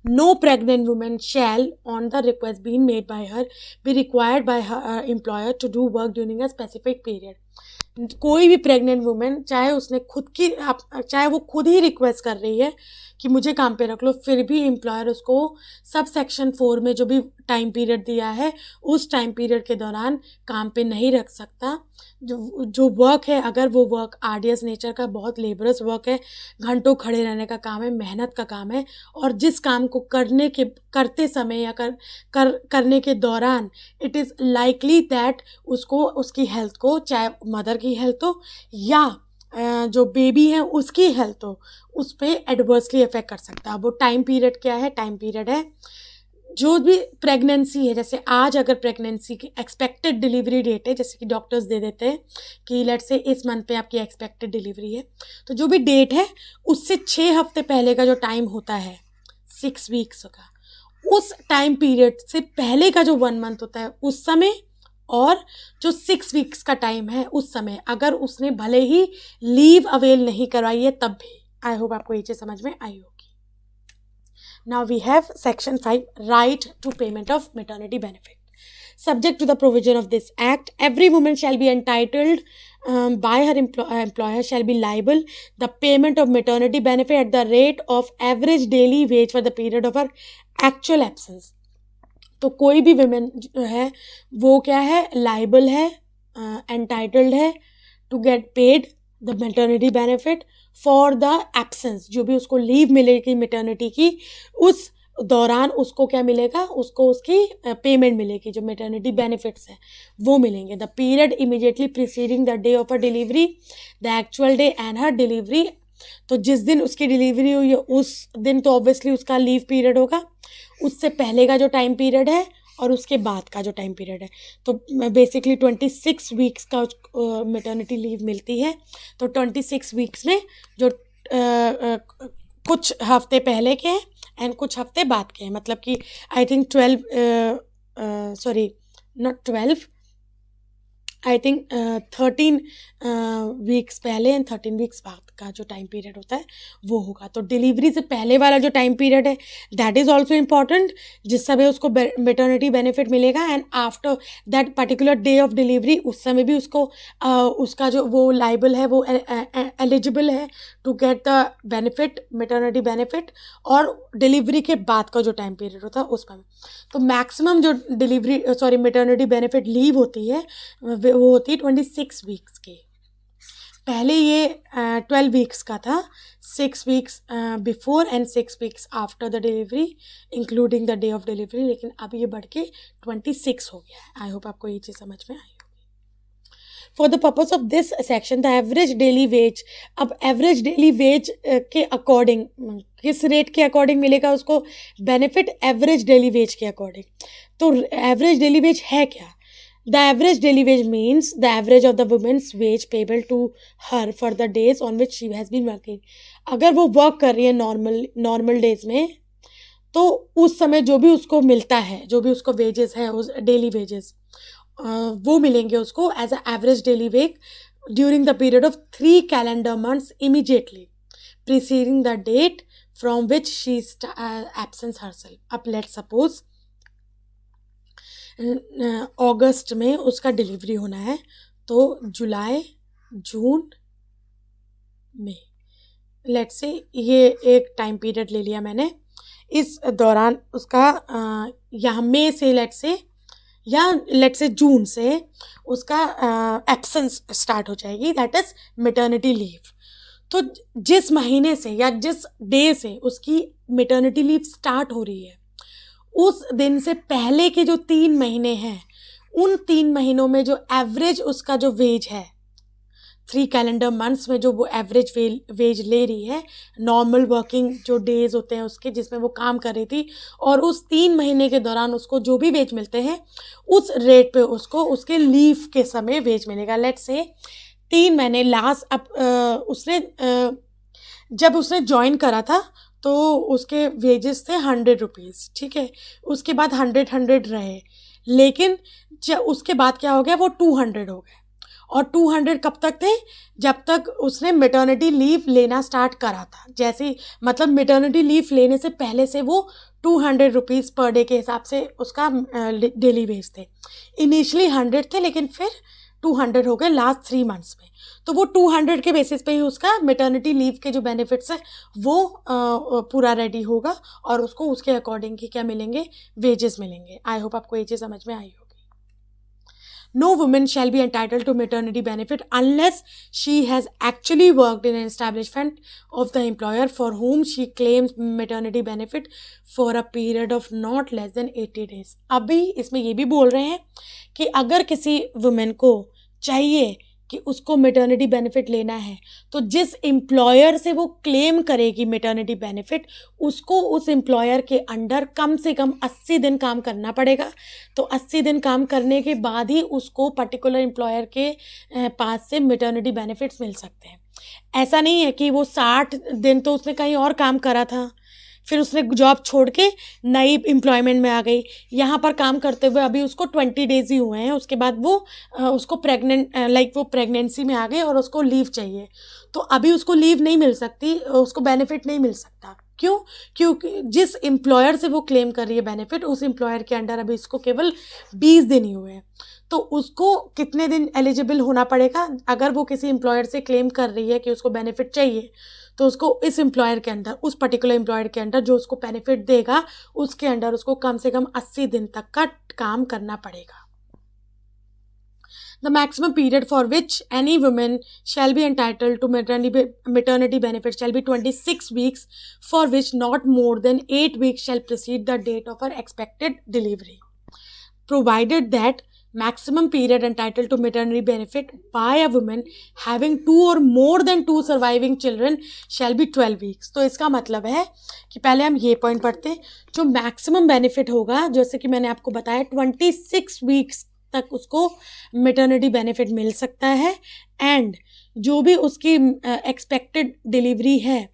No pregnant woman shall, on the request being made by her, be required by her employer to do work during a specific period। कोई भी प्रेग्नेंट वुमेन, चाहे वो खुद ही रिक्वेस्ट कर रही है कि मुझे काम पे रख लो, फिर भी एम्प्लॉयर उसको सब सेक्शन 4 में जो भी टाइम पीरियड दिया है उस टाइम पीरियड के दौरान काम पे नहीं रख सकता। जो वर्क है, अगर वो वर्क आर्डियस नेचर का, बहुत लेबरस वर्क है, घंटों खड़े रहने का काम है, मेहनत का काम है, और जिस काम को करते समय या करने के दौरान इट इज़ लाइकली दैट उसको उसकी हेल्थ को, चाहे मदर की हेल्थ हो या जो बेबी है उसकी हेल्थ हो, उस पर एडवर्सली अफेक्ट कर सकता है। वो टाइम पीरियड क्या है? टाइम पीरियड है जो भी प्रेगनेंसी है। जैसे आज अगर प्रेगनेंसी की एक्सपेक्टेड डिलीवरी डेट है, जैसे कि डॉक्टर्स दे देते हैं कि लेट्स से इस मंथ पे आपकी एक्सपेक्टेड डिलीवरी है, तो जो भी डेट है उससे 6 हफ्ते पहले का जो टाइम होता है 6 weeks का, उस टाइम पीरियड से पहले का जो 1 month होता है उस समय, और जो 6 weeks का टाइम है उस समय, अगर उसने भले ही लीव अवेल नहीं करवाई है तब भी। आई होप आपको ये चीज़ समझ में आई होगी। Now we have section 5, right to payment of maternity benefit. Subject to the provision of this act, every woman shall be entitled by her employer shall be liable the payment of maternity benefit at the rate of average daily wage for the period of her actual absence। तो कोई भी women जो है वो क्या है? liable है, entitled है to get paid the maternity benefit for the absence. जो भी उसको लीव मिलेगी मैटरनिटी की, उस दौरान उसको क्या मिलेगा? उसको उसकी पेमेंट मिलेगी, जो मैटरनिटी बेनिफिट्स हैं वो मिलेंगे। The period immediately preceding the day of a delivery, the actual day and her delivery. तो जिस दिन उसकी डिलीवरी हुई है उस दिन तो ऑब्वियसली उसका लीव पीरियड होगा, उससे पहले का जो टाइम पीरियड है और उसके बाद का जो टाइम पीरियड है। तो बेसिकली 26 weeks का मैटरनिटी लीव मिलती है। तो 26 weeks में जो कुछ हफ्ते पहले के हैं एंड कुछ हफ्ते बाद के हैं, मतलब कि I think 12 sorry not 12, I think 13 weeks पहले एंड 13 वीक्स बाद का जो टाइम पीरियड होता है वो होगा। तो डिलीवरी से पहले वाला जो टाइम पीरियड है दैट इज़ ऑल्सो इम्पॉर्टेंट, जिस समय उसको मेटर्निटी बेनिफिट मिलेगा, and after that particular day of delivery उस समय भी उसको उसका जो वो लाइबल है वो एलिजिबल है to get the benefit, maternity benefit, और डिलीवरी के बाद का जो टाइम पीरियड होता है उसमें। तो मैक्सिमम जो मेटर्निटी बेनिफिट लीव होती है वो होती है 26 वीक्स की। पहले ये 12 वीक्स का था, 6 weeks before and 6 weeks after the delivery including the day of delivery, लेकिन अब ये बढ़ के 26 हो गया है। आई होप आपको ये चीज़ समझ में आई होगी। For the purpose of this section the average daily veg, अब एवरेज डेली वेज के अकॉर्डिंग किस रेट के अकॉर्डिंग मिलेगा उसको बेनिफिट, एवरेज डेली वेज के अकॉर्डिंग। तो एवरेज डेली वेज है क्या? The average daily wage means the average of the woman's wage payable to her for the days on which she has been working. अगर वो work कर रही है normal days में, तो उस समय जो भी उसको मिलता है, जो भी उसको वेजेस है, उस डेली वेजेस वो मिलेंगे उसको as a average daily wage during the period of 3 calendar months immediately preceding the date from which she absents herself. अब let's suppose अगस्त में उसका डिलीवरी होना है, तो जुलाई, जून, मई, लेट्स से ये एक टाइम पीरियड ले लिया मैंने। इस दौरान उसका यहाँ मई से लेट्स से जून से उसका एब्सेंस स्टार्ट हो जाएगी, दैट इज मेटर्निटी लीव। तो जिस महीने से या जिस डे से उसकी मेटर्निटी लीव स्टार्ट हो रही है, उस दिन से पहले के जो 3 महीने हैं, उन 3 महीनों में जो एवरेज उसका जो वेज है, 3 calendar months में जो वो एवरेज वेज ले रही है, नॉर्मल वर्किंग जो डेज होते हैं उसके जिसमें वो काम कर रही थी, और उस 3 महीने के दौरान उसको जो भी वेज मिलते हैं उस रेट पे उसको उसके लीव के समय वेज मिलेगा। लेट्स से 3 महीने लास्ट, अब जब उसने ज्वाइन करा था तो उसके वेजेस थे 100 रुपीज़, ठीक है। उसके बाद 100 रहे, लेकिन जब उसके बाद क्या हो गया, वो 200 हो गए। और 200 कब तक थे? जब तक उसने मेटर्निटी लीव लेना स्टार्ट करा था। जैसे मतलब मेटर्निटी लीव लेने से पहले से वो 200 रुपीज़ पर डे के हिसाब से उसका डेली वेज थे। इनिशियली 100 थे, लेकिन फिर 200 हो गए लास्ट 3 मंथ्स में। तो वो 200 के बेसिस पे ही उसका मेटर्निटी लीव के जो बेनिफिट्स है वो पूरा रेडी होगा, और उसको उसके अकॉर्डिंग ही क्या मिलेंगे, वेजेस मिलेंगे। आई होप आपको ये चीज़ समझ में आई होगी। No woman shall be entitled to maternity benefit unless she has actually worked in an establishment of the employer for whom she claims maternity benefit for a period of not less than 80 days. अभी इसमें ये भी बोल रहे हैं कि अगर किसी वुमेन को चाहिए कि उसको मेटर्निटी बेनिफिट लेना है, तो जिस एम्प्लॉयर से वो क्लेम करेगी मेटर्निटी बेनिफिट, उसको उस एम्प्लॉयर के अंडर कम से कम 80 दिन काम करना पड़ेगा। तो 80 दिन काम करने के बाद ही उसको पर्टिकुलर एम्प्लॉयर के पास से मेटर्निटी बेनिफिट्स मिल सकते हैं। ऐसा नहीं है कि वो 60 दिन तो उसने कहीं और काम करा था, फिर उसने जॉब छोड़ के नई एम्प्लॉयमेंट में आ गई, यहाँ पर काम करते हुए अभी उसको 20 डेज ही हुए हैं, उसके बाद वो उसको वो प्रेगनेंसी में आ गई और उसको लीव चाहिए, तो अभी उसको लीव नहीं मिल सकती, उसको बेनिफिट नहीं मिल सकता। क्यों? क्योंकि जिस एम्प्लॉयर से वो क्लेम कर रही है बेनिफिट, उस एम्प्लॉयर के अंडर अभी इसको केवल 20 दिन ही हुए हैं। तो उसको कितने दिन एलिजिबल होना पड़ेगा? अगर वो किसी एम्प्लॉयर से क्लेम कर रही है कि उसको बेनिफिट चाहिए, तो उसको इस एम्प्लॉयर के अंडर, उस पर्टिकुलर एम्प्लॉयर के अंडर जो उसको बेनिफिट देगा, उसके अंडर उसको कम से कम 80 दिन तक का काम करना पड़ेगा। The maximum period for which any woman shall be entitled to maternity benefit shall be 26 weeks, for which not more than 8 weeks shall precede the date of her expected delivery, provided that maximum period entitled to maternity benefit by a woman having 2 or more than 2 surviving children shall be 12 weeks. तो इसका मतलब है कि पहले हम ये point पढ़ते हैं, जो मैक्सिमम बेनिफिट होगा, जैसे कि मैंने आपको बताया 26 वीक्स तक उसको मेटर्निटी बेनिफिट मिल सकता है, एंड जो भी उसकी एक्सपेक्टेड डिलीवरी है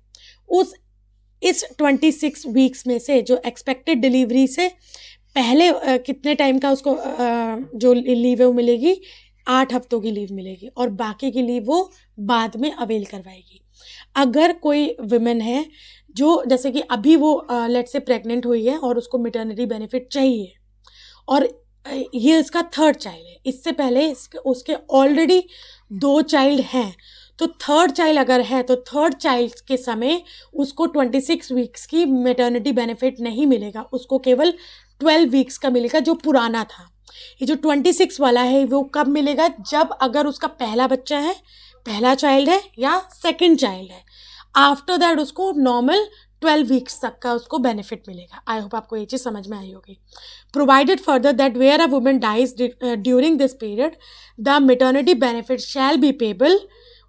उस इस 26 वीक्स में से जो एक्सपेक्टेड डिलीवरी से पहले कितने टाइम का उसको जो लीव है वो मिलेगी, 8 हफ्तों की लीव मिलेगी और बाकी की लीव वो बाद में अवेल करवाएगी। अगर कोई विमेन है जो जैसे कि अभी वो लेट्स से प्रेग्नेंट हुई है और उसको मैटरनिटी बेनिफिट चाहिए और ये इसका थर्ड चाइल्ड है, इससे पहले उसके ऑलरेडी 2 चाइल्ड हैं, तो थर्ड चाइल्ड अगर है तो थर्ड चाइल्ड के समय उसको 26 वीक्स की मैटरनिटी बेनिफिट नहीं मिलेगा, उसको केवल 12 वीक्स का मिलेगा जो पुराना था। ये जो 26 वाला है वो कब मिलेगा, जब अगर उसका पहला बच्चा है, पहला चाइल्ड है या सेकंड चाइल्ड है, आफ्टर दैट उसको नॉर्मल 12 वीक्स तक का उसको बेनिफिट मिलेगा। आई होप आपको ये चीज़ समझ में आई होगी। Provided further that where a woman dies during this period the maternity benefit shall be payable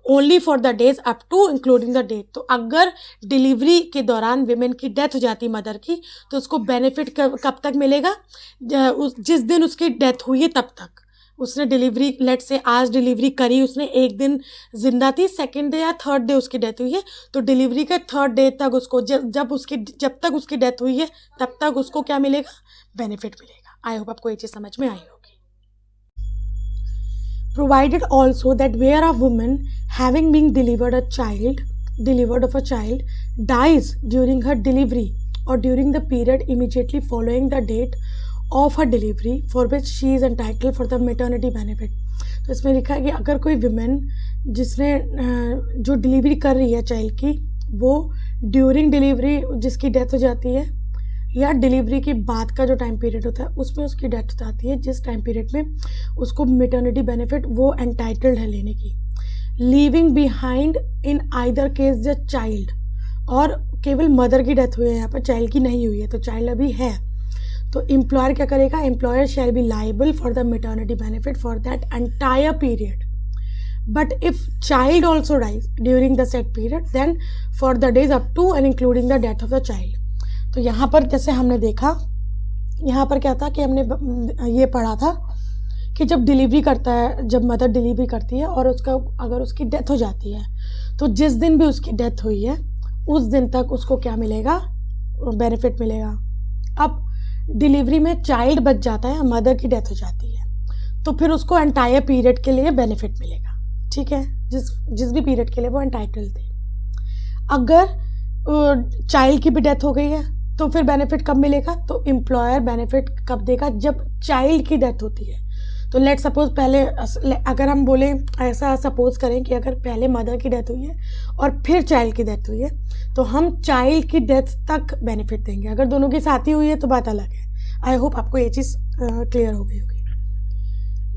only for the days up to including the date. तो अगर डिलीवरी के दौरान विमेन की डेथ हो जाती मदर की तो उसको बेनिफिट कब तक मिलेगा, जिस दिन उसकी डेथ हुई है तब तक। उसने डिलीवरी लेट से आज डिलीवरी करी, उसने एक दिन जिंदा थी, सेकंड डे या थर्ड डे उसकी डेथ हुई है, तो डिलीवरी के थर्ड डे तक उसको जब तक उसकी डेथ हुई है तब तक उसको क्या मिलेगा, बेनिफिट मिलेगा। आई होप आपको ये चीज़ समझ में आई होगी। Provided also that where a woman having been delivered of a child dies during her delivery or during the period immediately following the date of her delivery for which she is entitled for the maternity benefit। तो इसमें लिखा है कि अगर कोई women जिसने जो delivery कर रही है चाइल्ड की, वो ड्यूरिंग डिलीवरी जिसकी डेथ हो जाती है या डिलीवरी के बाद का जो टाइम पीरियड होता है उसमें उसकी डेथ हो जाती है, जिस टाइम पीरियड में उसको मैटरनिटी बेनिफिट वो एंटाइटल्ड है लेने की, leaving behind in either case the child, और केवल मदर की डेथ हुई है, यहाँ पर चाइल्ड की नहीं हुई है, तो चाइल्ड अभी है, तो एम्प्लॉयर क्या करेगा, employer shall be liable for the maternity benefit for that entire period, but if child also dies during the set period then for the days up to and including the death of the child. तो यहाँ पर जैसे हमने देखा, यहाँ पर क्या था कि हमने ये पढ़ा था कि जब डिलीवरी करता है, जब मदर डिलीवरी करती है और उसका अगर उसकी डेथ हो जाती है तो जिस दिन भी उसकी डेथ हुई है उस दिन तक उसको क्या मिलेगा, बेनिफिट मिलेगा। अब डिलीवरी में चाइल्ड बच जाता है, मदर की डेथ हो जाती है, तो फिर उसको एंटायर पीरियड के लिए बेनिफिट मिलेगा, ठीक है, जिस भी पीरियड के लिए वो एंटाइटल्ड थे। अगर चाइल्ड की भी डेथ हो गई है तो फिर बेनिफिट कब मिलेगा, तो एम्प्लॉयर बेनिफिट कब देगा, जब चाइल्ड की डेथ होती है। तो लेट सपोज पहले अगर हम बोले, ऐसा सपोज करें कि अगर पहले मदर की डेथ हुई है और फिर चाइल्ड की डेथ हुई है तो हम चाइल्ड की डेथ तक बेनिफिट देंगे। अगर दोनों की साथ ही हुई है तो बात अलग है। आई होप आपको ये चीज़ क्लियर हो गई होगी।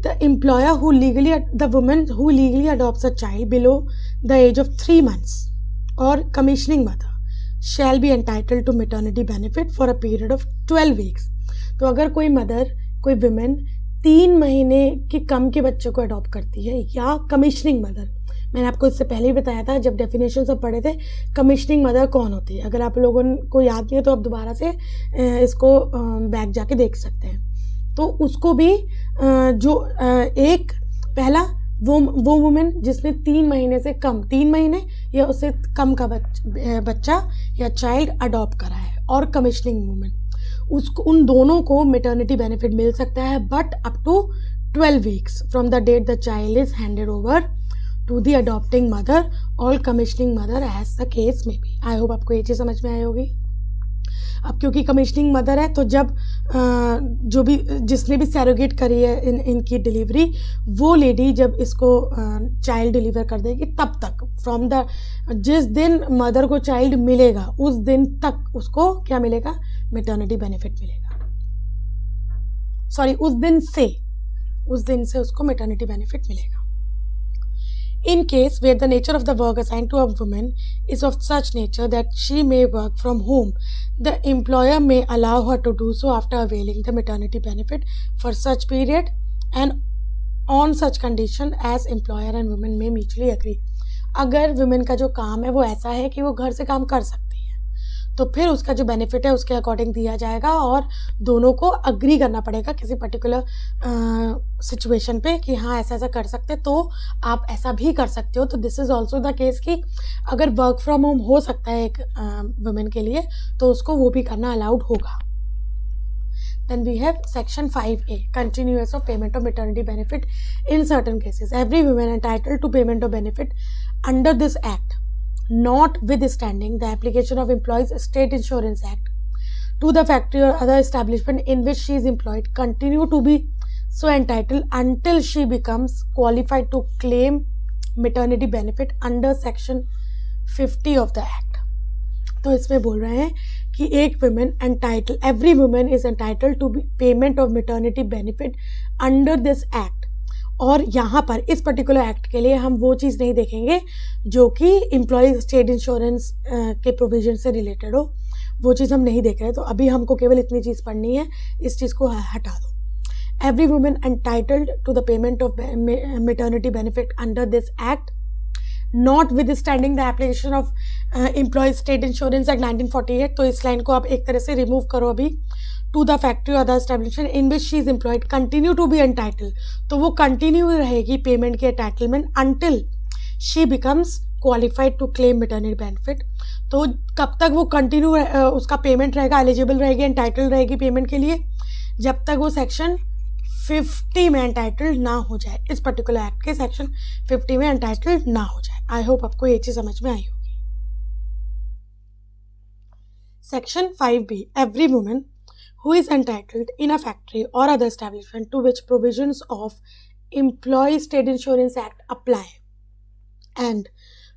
The employer the women who legally adopts a child below the age of 3 months और commissioning mother shall be entitled to maternity benefit for a period of 12 weeks। तो अगर कोई मदर, कोई विमेन 3 महीने के कम के बच्चे को अडॉप्ट करती है या कमीशनिंग मदर, मैंने आपको इससे पहले ही बताया था जब डेफिनेशन सब पढ़े थे, कमीशनिंग मदर कौन होती है। अगर आप लोगों को याद नहीं है तो आप दोबारा से इसको बैक जाके देख सकते हैं। तो उसको भी जो एक पहला वो वुमेन जिसने 3 महीने से कम, 3 महीने या उससे कम का बच्चा या चाइल्ड अडॉप्ट करा है, और कमीशनिंग वुमेन, उसको, उन दोनों को मैटरनिटी बेनिफिट मिल सकता है, but up to 12 weeks from the date the child is handed over to the adopting mother or commissioning mother as the case may be. I hope आपको ये चीज़ समझ में आई होगी। अब क्योंकि कमीशनिंग मदर है तो जब जो भी जिसने भी सैरोगेट करी है इनकी डिलीवरी, वो लेडी जब इसको चाइल्ड डिलीवर कर देगी तब तक, फ्रॉम द जिस दिन मदर को चाइल्ड मिलेगा उस दिन तक उसको क्या मिलेगा, मैटरनिटी बेनिफिट मिलेगा। सॉरी, उस दिन से उसको मैटरनिटी बेनिफिट मिलेगा। In case where the nature of the work assigned to a woman is of such nature that she may work from home, the employer may allow her to do so after availing the maternity benefit for such period and on such condition as employer and women may mutually agree। अगर women का जो काम है वो ऐसा है कि वो घर से काम कर सकती है तो फिर उसका जो बेनिफिट है उसके अकॉर्डिंग दिया जाएगा और दोनों को अग्री करना पड़ेगा किसी पर्टिकुलर सिचुएशन पे कि हाँ ऐसा ऐसा कर सकते तो आप ऐसा भी कर सकते हो। तो this is also the case कि अगर वर्क फ्रॉम होम हो सकता है एक वुमेन के लिए तो उसको वो भी करना अलाउड होगा। Then we have section 5A, continuous of payment of maternity benefit in certain cases. Every woman entitled to payment of benefit under this act, notwithstanding the application of Employees State Insurance Act to the factory or other establishment in which she is employed, continue to be so entitled until she becomes qualified to claim maternity benefit under section 50 of the act. तो इसमें बोल रहे हैं कि एक women entitle every women is entitle to payment of maternity benefit under this act. और यहाँ पर इस पर्टिकुलर एक्ट के लिए हम वो चीज़ नहीं देखेंगे जो कि एम्प्लॉय स्टेट इंश्योरेंस के प्रोविजन से रिलेटेड हो, वो चीज़ हम नहीं देख रहे। तो अभी हमको केवल इतनी चीज़ पढ़नी है, इस चीज़ को हटा दो। Every women entitled to the payment of maternity benefit under this act notwithstanding the application of Employees State Insurance Act 1948। तो इस लाइन को आप एक तरह से रिमूव करो अभी। टू द फैक्ट्री और other establishment in which she is employed continue to be entitle, तो वो कंटिन्यू रहेगी पेमेंट की entitlement until she becomes qualified to claim maternity benefit. तो कब तक वो कंटिन्यू उसका पेमेंट रहेगा, एलिजिबल रहेगी, एंटाइटल रहेगी पेमेंट के लिए, जब तक वो सेक्शन 50 में एंटाइटल्ड ना हो जाए, इस पर्टिकुलर एक्ट के सेक्शन 50 में एंटाइटल्ड ना हो जाए। आई होप आपको ये चीज समझ में आई होगी। Section 5B, every woman who is entitled in a factory और other establishment to which provisions of employ state insurance act apply and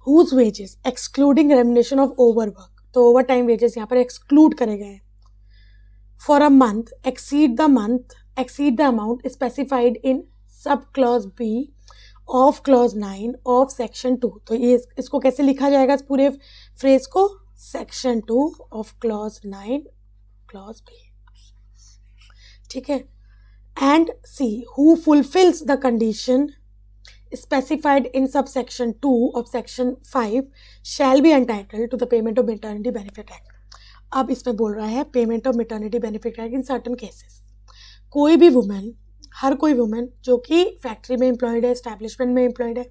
whose wages excluding remuneration of overwork, तो ओवर टाइम वेजेस यहाँ पर exclude करे गए, for a month exceed the amount specified in sub clause B of clause 9 of section 2। तो ये इसको कैसे लिखा जाएगा इस पूरे फ्रेज को, section 2 of clause 9 clause B, ठीक है। And C, who fulfills the condition specified in subsection 2 of section 5 shall be entitled to the payment of maternity benefit act। अब इसमें बोल रहा है payment of maternity benefit act in certain cases. कोई भी women, हर कोई वुमेन जो कि फैक्ट्री में एम्प्लॉयड है, एस्टैब्लिशमेंट में एम्प्लॉयड है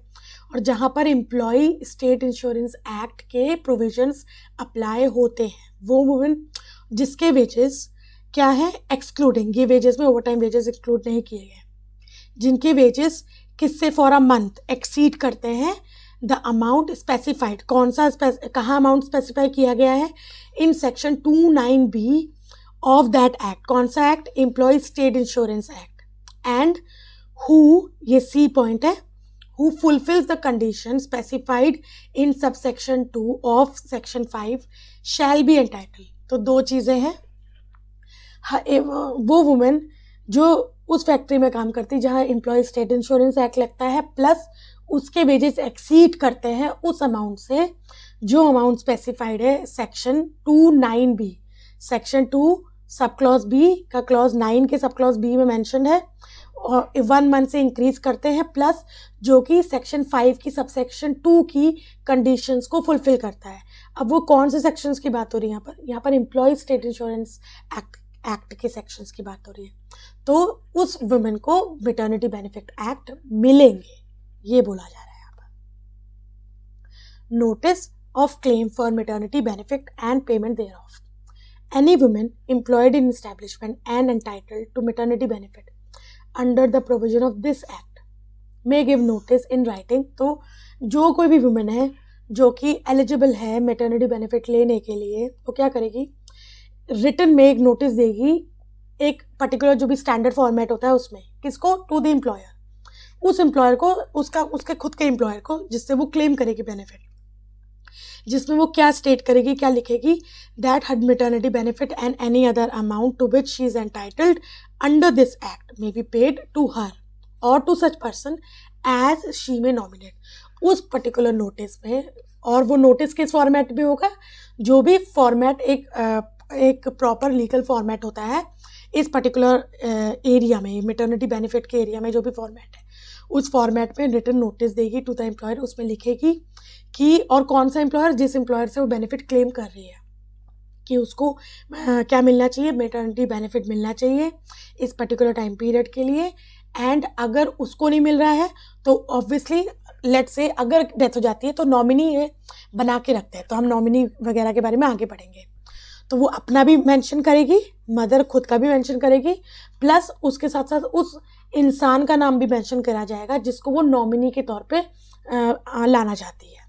और जहाँ पर एम्प्लॉय स्टेट इंश्योरेंस एक्ट के प्रोविजंस अप्लाई होते हैं, वो वुमेन जिसके वेजेस क्या है एक्सक्लूडिंग, ये वेजेस में ओवर टाइम वेजेस एक्सक्लूड नहीं किए गए, जिनके वेजेस किससे फॉर अ मंथ एक्सीड करते हैं द अमाउंट स्पेसिफाइड, कौन सा कहाँ अमाउंट स्पेसिफाई किया गया है, in section 29B of that act. कौन सा act, employ state insurance act. And who, ये सी पॉइंट है, who fulfils the condition specified in subsection 2 of section 5 shall be entitle. तो दो चीज़ें हैं, वो वुमेन जो उस फैक्ट्री में काम करती जहाँ एम्प्लॉय स्टेट इंश्योरेंस एक्ट लगता है, प्लस उसके वेजेस एक्सीड करते हैं उस अमाउंट से जो अमाउंट स्पेसिफाइड है section 29B, section 2 sub clause B का क्लॉज 9 के सब क्लॉज बी में मेंशन है, और 1 मंथ से इंक्रीज करते हैं, प्लस जो कि सेक्शन 5 की सबसेक्शन 2 की कंडीशंस को फुलफिल करता है। अब वो कौन से सेक्शंस की बात हो रही है यहाँ पर एम्प्लॉय स्टेट इंश्योरेंस एक्ट के सेक्शंस की बात हो रही है। तो उस वुमेन को मैटरनिटी बेनिफिट एक्ट मिलेंगे, ये बोला जा रहा है यहाँ पर। Notice of claim for maternity benefit and payment thereof। Any woman employed in establishment and entitled to maternity benefit under the provision of this act may give notice in writing। तो जो कोई भी वुमेन है जो कि eligible है maternity benefit लेने के लिए, तो क्या करेगी, रिटन में एक नोटिस देगी, एक पर्टिकुलर जो भी स्टैंडर्ड फॉर्मेट होता है उसमें, किसको, टू द एम्प्लॉयर, उस एम्प्लॉयर को, उसके खुद के एम्प्लॉयर को, जिससे वो क्लेम करेगी बेनिफिट, जिसमें वो क्या स्टेट करेगी, क्या लिखेगी, that her maternity benefit and any other amount to which she is entitled under this act may be paid to her or to such person as she may nominate. उस particular notice में, और वो notice किस format में होगा, जो भी format एक प्रॉपर लीगल फॉर्मेट होता है इस पर्टिकुलर एरिया में, मैटरनिटी बेनिफिट के एरिया में जो भी फॉर्मेट है, उस फॉर्मेट में रिटन नोटिस देगी टू द एम्प्लॉयर। उसमें लिखेगी कि और कौन सा एम्प्लॉयर, जिस एम्प्लॉयर से वो बेनिफिट क्लेम कर रही है, कि उसको क्या मिलना चाहिए, मैटरनिटी बेनिफिट मिलना चाहिए इस पर्टिकुलर टाइम पीरियड के लिए। एंड अगर उसको नहीं मिल रहा है तो ऑब्वियसली लेट्स से अगर डेथ हो जाती है तो नॉमिनी बना के रखते हैं, तो हम नॉमिनी वगैरह के बारे में आगे पढ़ेंगे। तो वो अपना भी मेंशन करेगी, मदर खुद का भी मेंशन करेगी, प्लस उसके साथ साथ उस इंसान का नाम भी मेंशन करा जाएगा जिसको वो नॉमिनी के तौर पे लाना चाहती है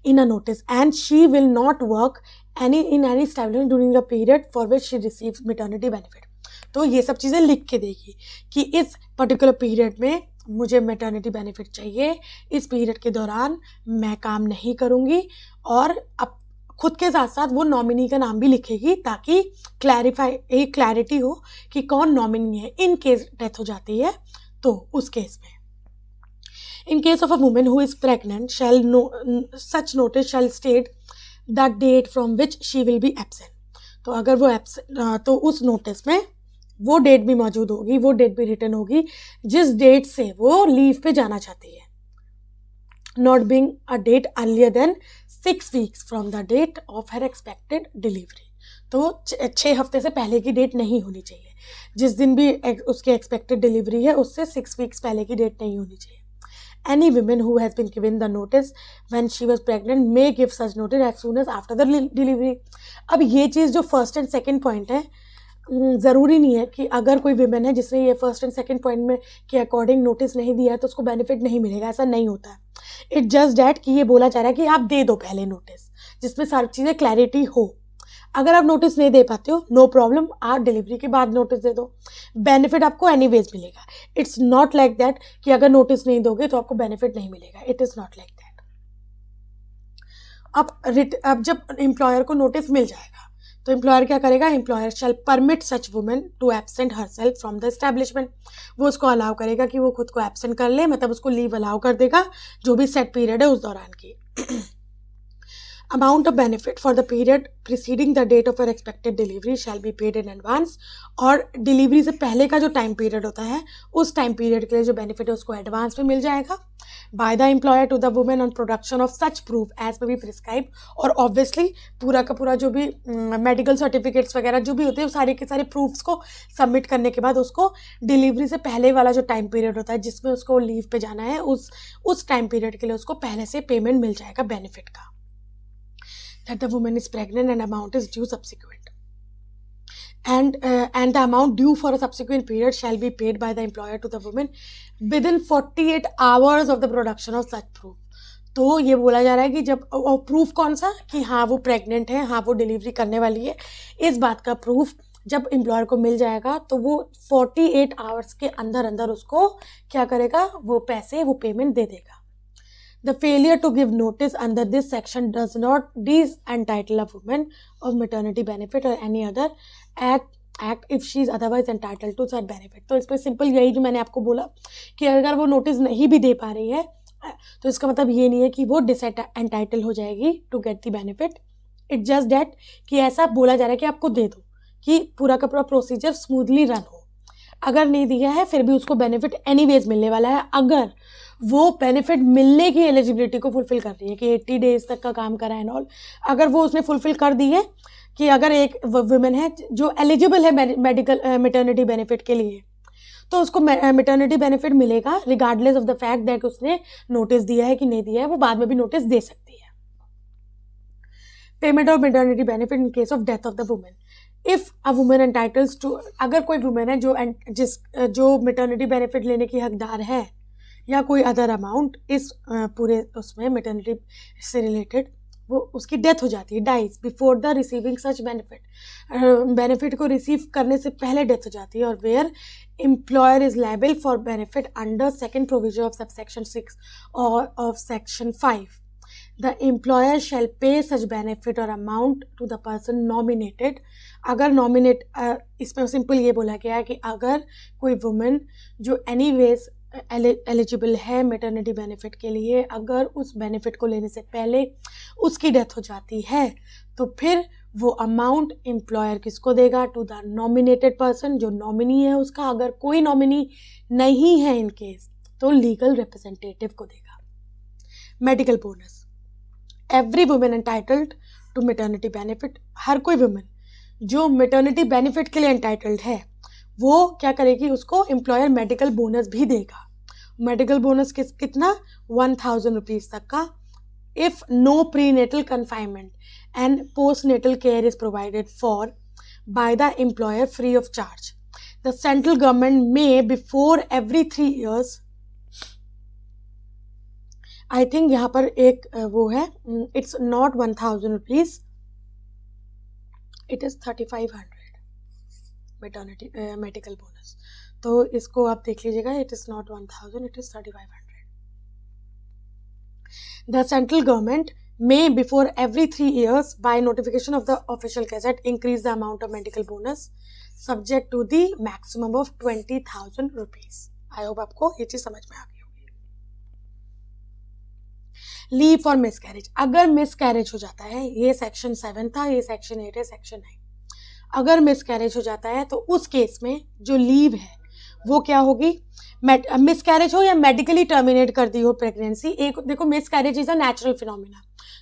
in a notice, and she will not work in any establishment during the period for which she receives maternity benefit। तो ये सब चीज़ें लिख के देगी कि इस पर्टिकुलर पीरियड में मुझे मैटरनिटी बेनिफिट चाहिए, इस पीरियड के दौरान मैं काम नहीं करूँगी, और अब खुद के साथ साथ वो नॉमिनी का नाम भी लिखेगी ताकि एक क्लैरिटी हो कि कौन नॉमिनी है इन केस डेथ हो जाती है तो उस केस में। In case of a woman who is pregnant, such notice shall state the date from which she will be absent। तो अगर वो तो उस नोटिस में वो डेट भी मौजूद होगी, वो डेट भी रिटर्न होगी जिस डेट से वो लीव पे जाना चाहती है, not being a date earlier than 6 weeks from the date of her expected delivery। तो 6 हफ्ते से पहले की डेट नहीं होनी चाहिए, जिस दिन भी उसकी एक्सपेक्टेड डिलीवरी है उससे 6 वीक्स पहले की डेट नहीं होनी चाहिए। Any woman who has been given the notice when she was pregnant may give such notice as soon as after the delivery। अब ये चीज़ जो फर्स्ट एंड सेकंड पॉइंट है, ज़रूरी नहीं है कि अगर कोई विमेन है जिसने ये फर्स्ट एंड सेकंड पॉइंट में के अकॉर्डिंग नोटिस नहीं दिया है तो उसको बेनिफिट नहीं मिलेगा, ऐसा नहीं होता है। इट जस्ट डैट कि ये बोला जा रहा है कि आप दे दो पहले नोटिस जिसमें सारी चीज़ें क्लैरिटी हो। अगर आप नोटिस नहीं दे पाते हो नो प्रॉब्लम, आप डिलीवरी के बाद नोटिस दे दो, बेनिफिट आपको एनीवेज मिलेगा। इट्स नॉट लाइक दैट कि अगर नोटिस नहीं दोगे तो आपको बेनिफिट नहीं मिलेगा, it is not like that. अब जब एम्प्लॉयर को नोटिस मिल जाएगा तो एम्प्लॉयर क्या करेगा, employer shall permit such women to absent herself from the establishment. वो उसको अलाउ करेगा कि वो खुद को एब्सेंट कर ले, मतलब उसको लीव अलाउ कर देगा जो भी सेट पीरियड है उस दौरान की। Amount of benefit for the period preceding the date of her expected delivery shall be paid in advance। और डिलीवरी से पहले का जो टाइम पीरियड होता है उस टाइम पीरियड के लिए जो बेनिफिट है उसको एडवांस में मिल जाएगा by the employer to the women on production of such proof as pay be prescribe. और ऑब्वियसली पूरा का पूरा जो भी मेडिकल सर्टिफिकेट्स वगैरह जो भी होते हैं वो सारे के सारे प्रूफ्स को सबमिट करने के बाद उसको डिलीवरी से पहले वाला जो टाइम पीरियड होता है जिसमें उसको लीव पे जाना है उस टाइम पीरियड के लिए उसको पहले से पेमेंट मिल जाएगा बेनिफिट का। That the woman is pregnant and amount is due subsequent, and the amount due for a subsequent period shall be paid by the employer to the woman within 48 hours of the production of such proof। तो ये बोला जा रहा है कि जब proof कौन सा कि हाँ वो प्रेग्नेंट है, हाँ वो डिलीवरी करने वाली है, इस बात का प्रूफ जब एम्प्लॉयर को मिल जाएगा तो वो 48 आवर्स के अंदर अंदर उसको क्या करेगा, वो पैसे वो पेमेंट दे देगा। The failure to give notice under this section does not disentitle a woman of maternity benefit or any other act if she is otherwise entitled to such benefit। तो इस पर सिंपल यही जो मैंने आपको बोला कि अगर वो नोटिस नहीं भी दे पा रही है तो इसका मतलब ये नहीं है कि वो डिसएंटाइटल हो जाएगी to get the benefit. It just that कि ऐसा बोला जा रहा है कि आपको दे दो कि पूरा का पूरा प्रोसीजर स्मूथली रन हो। अगर नहीं दिया है फिर भी उसको बेनिफिट एनीवेज मिलने वाला है अगर वो बेनिफिट मिलने की एलिजिबिलिटी को फुलफिल कर रही है कि 80 डेज तक का काम करा एंड ऑल। अगर वो उसने फुलफिल कर दी है कि अगर एक वुमेन है जो एलिजिबल है मेडिकल मैटरनिटी बेनिफिट के लिए तो उसको मैटरनिटी बेनिफिट मिलेगा regardless of the fact that उसने नोटिस दिया है कि नहीं दिया है, वो बाद में भी नोटिस दे सकती है। Payment of maternity benefit in case of death of the women. If a women entitles to, अगर कोई वुमेन है जो मैटरनिटी बेनिफिट लेने की हकदार है या कोई अदर अमाउंट इस पूरे उसमें मैटरनिटी से रिलेटेड, वो उसकी डेथ हो जाती है, dies before the receiving such benefit को रिसीव करने से पहले डेथ हो जाती है, और where employer is liable for benefit under second provision of subsection 6 और of section 5, the employer shall pay such benefit और amount to the person nominated. अगर नॉमिनेट इसमें सिंपल ये बोला गया है कि अगर कोई वुमेन जो एनीवेज एलिजिबल है मैटरनिटी बेनिफिट के लिए, अगर उस बेनिफिट को लेने से पहले उसकी डेथ हो जाती है तो फिर वो अमाउंट एम्प्लॉयर किसको देगा, टू द नॉमिनेटेड पर्सन, जो नॉमिनी है उसका। अगर कोई नॉमिनी नहीं है इन केस तो लीगल रिप्रेजेंटेटिव को देगा। Medical bonus. Every women entitled to maternity benefit, हर कोई वुमेन जो मैटरनिटी बेनिफिट के लिए एंटाइटल्ड है वो क्या करेगी, उसको एम्प्लॉयर मेडिकल बोनस भी देगा। मेडिकल बोनस कितना, 1000 रुपीज तक का, if no prenatal confinement and postnatal care is provided for by the employer free of charge. The central government may before every 3 years, I think यहाँ पर एक वो है, it's not 1000 rupees, it is 3500 maternity medical bonus। तो इसको आप देख लीजिएगा, it is not 1000, it is 3500। The central government may before every 3 years by notification of the official gazette increase the amount of medical bonus subject to the maximum of 20,000 rupees। I hope आपको ये चीज समझ में आ गई होगी। Leave for miscarriage, अगर miscarriage हो जाता है, ये सेक्शन 7 था, ये सेक्शन 8 है, सेक्शन 9। अगर मिसकैरेज हो जाता है तो उस केस में जो लीव है वो क्या होगी, मिसकैरेज हो या मेडिकली टर्मिनेट कर दी हो प्रेगनेंसी। एक देखो, miscarriage is a natural phenomena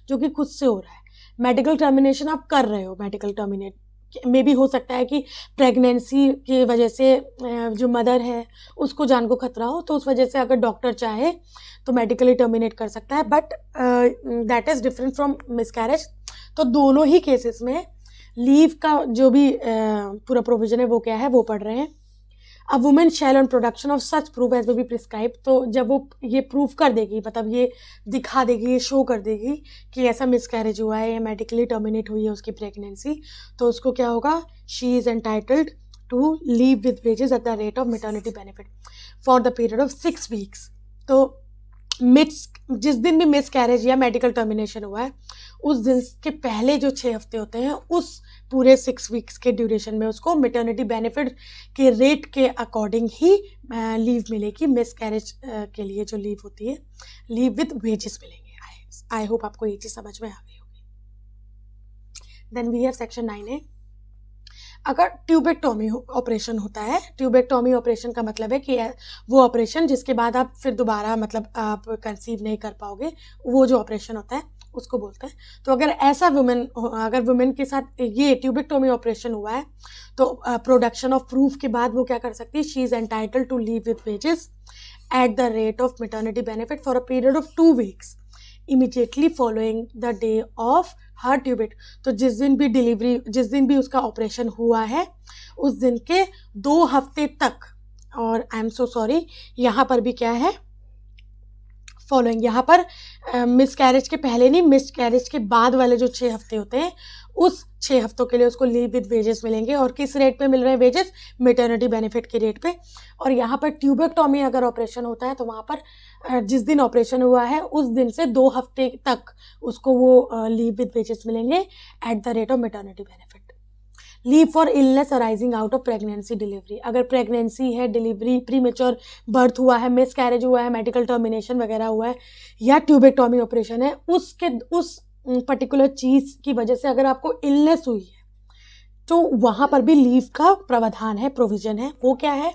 जो कि खुद से हो रहा है। मेडिकल टर्मिनेशन आप कर रहे हो, मेडिकल टर्मिनेट में भी हो सकता है कि प्रेगनेंसी की वजह से जो मदर है उसको जान को खतरा हो, तो उस वजह से अगर डॉक्टर चाहे तो मेडिकली टर्मिनेट कर सकता है, but that is different from miscarriage. तो दोनों ही केसेस में लीव का जो भी पूरा प्रोविजन है वो क्या है, वो पढ़ रहे हैं। A women shall on production of such proof as may be prescribe, तो जब वो ये प्रूफ कर देगी, मतलब ये दिखा देगी, ये शो कर देगी कि ऐसा मिसकैरेज हुआ है या मेडिकली टर्मिनेट हुई है उसकी प्रेगनेंसी, तो उसको क्या होगा, she is entitled to leave with wages at the rate of maternity benefit for the period of 6 weeks. तो जिस दिन भी मिसकैरेज या मेडिकल टर्मिनेशन हुआ है उस दिन के पहले जो 6 हफ्ते होते हैं उस पूरे 6 वीक्स के ड्यूरेशन में उसको मैटरनिटी बेनिफिट के रेट के अकॉर्डिंग ही लीव मिलेगी। मिसकैरेज के लिए जो लीव होती है, लीव विद वेजेस मिलेंगे। आई होप आपको ये चीज समझ में आ गई होगी। Then we have section 9A। अगर ट्यूबेक्टोमी ऑपरेशन होता है, ट्यूबेक्टोमी ऑपरेशन का मतलब है कि वो ऑपरेशन जिसके बाद आप फिर दोबारा मतलब आप कंसीव नहीं कर पाओगे, वो जो ऑपरेशन होता है उसको बोलते हैं। तो अगर ऐसा अगर वुमेन के साथ ये ट्यूबेक्टोमी ऑपरेशन हुआ है तो प्रोडक्शन ऑफ प्रूफ के बाद वो क्या कर सकती है, she is entitled to leave with wages at the rate of maternity benefit for a period of 2 weeks immediately following the day of her tubectomy. तो जिस दिन भी उसका ऑपरेशन हुआ है उस दिन के 2 हफ्ते तक, और आई एम सो सॉरी यहाँ पर भी क्या है, फॉलोइंग, यहाँ पर मिसकैरेज के पहले नहीं, मिसकैरेज के बाद वाले जो 6 हफ्ते होते हैं उस 6 हफ्तों के लिए उसको लीव विद वेजेस मिलेंगे। और किस रेट पे मिल रहे हैं वेजेस, मैटरनिटी बेनिफिट के रेट पे। और यहाँ पर ट्यूबेक्टोमी अगर ऑपरेशन होता है तो वहाँ पर जिस दिन ऑपरेशन हुआ है उस दिन से 2 हफ्ते तक उसको वो लीव विद वेजेस मिलेंगे eight the rate of maternity benefit. Leave for illness arising out of pregnancy delivery, अगर प्रेगनेंसी है, डिलीवरी, प्रीमेच्योर बर्थ हुआ है, मिसकैरेज हुआ है, मेडिकल टर्मिनेशन वगैरह हुआ है या ट्यूबेक्टोमी ऑपरेशन है, उस पर्टिकुलर चीज की वजह से अगर आपको इलनेस हुई है तो वहां पर भी लीव का प्रावधान है, प्रोविजन है। वो क्या है,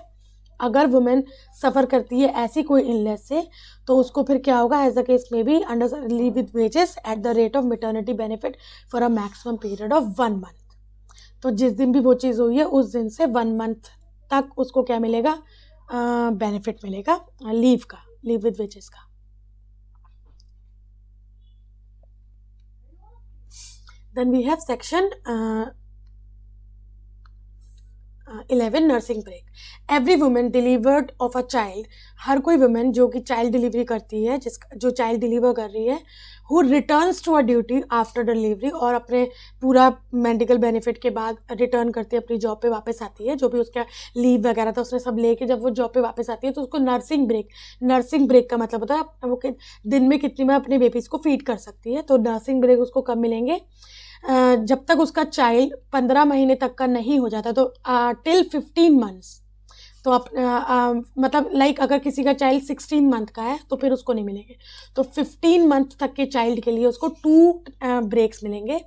अगर वुमेन सफर करती है ऐसी कोई इलनेस से तो उसको फिर क्या होगा, as the case may be under leave with wages at the rate of maternity benefit for a maximum period of 1 month. तो जिस दिन भी वो चीज़ हुई है उस दिन से 1 मंथ तक उसको क्या मिलेगा, बेनिफिट मिलेगा लीव का, लीव विद वेजेस का। Then we have section 11 nursing break. Every women delivered of a child, हर कोई वुमेन जो कि चाइल्ड डिलीवरी करती है, जो चाइल्ड डिलीवर कर रही है, who returns to a duty after delivery, और अपने पूरा मेडिकल बेनिफिट के बाद रिटर्न करती है, अपनी जॉब पे वापस आती है, जो भी उसका लीव वगैरह था उसने सब लेके जब वो जॉब पे वापस आती है तो उसको नर्सिंग ब्रेक का मतलब होता है वो दिन में कितनी बार अपने बेबीज को फीड कर सकती है। तो नर्सिंग ब्रेक उसको कब मिलेंगे, जब तक उसका चाइल्ड 15 महीने तक का नहीं हो जाता, तो टिल 15 मंथ्स। तो मतलब लाइक अगर किसी का चाइल्ड 16 मंथ का है तो फिर उसको नहीं मिलेंगे। तो 15 मंथ तक के चाइल्ड के लिए उसको 2 ब्रेक्स मिलेंगे,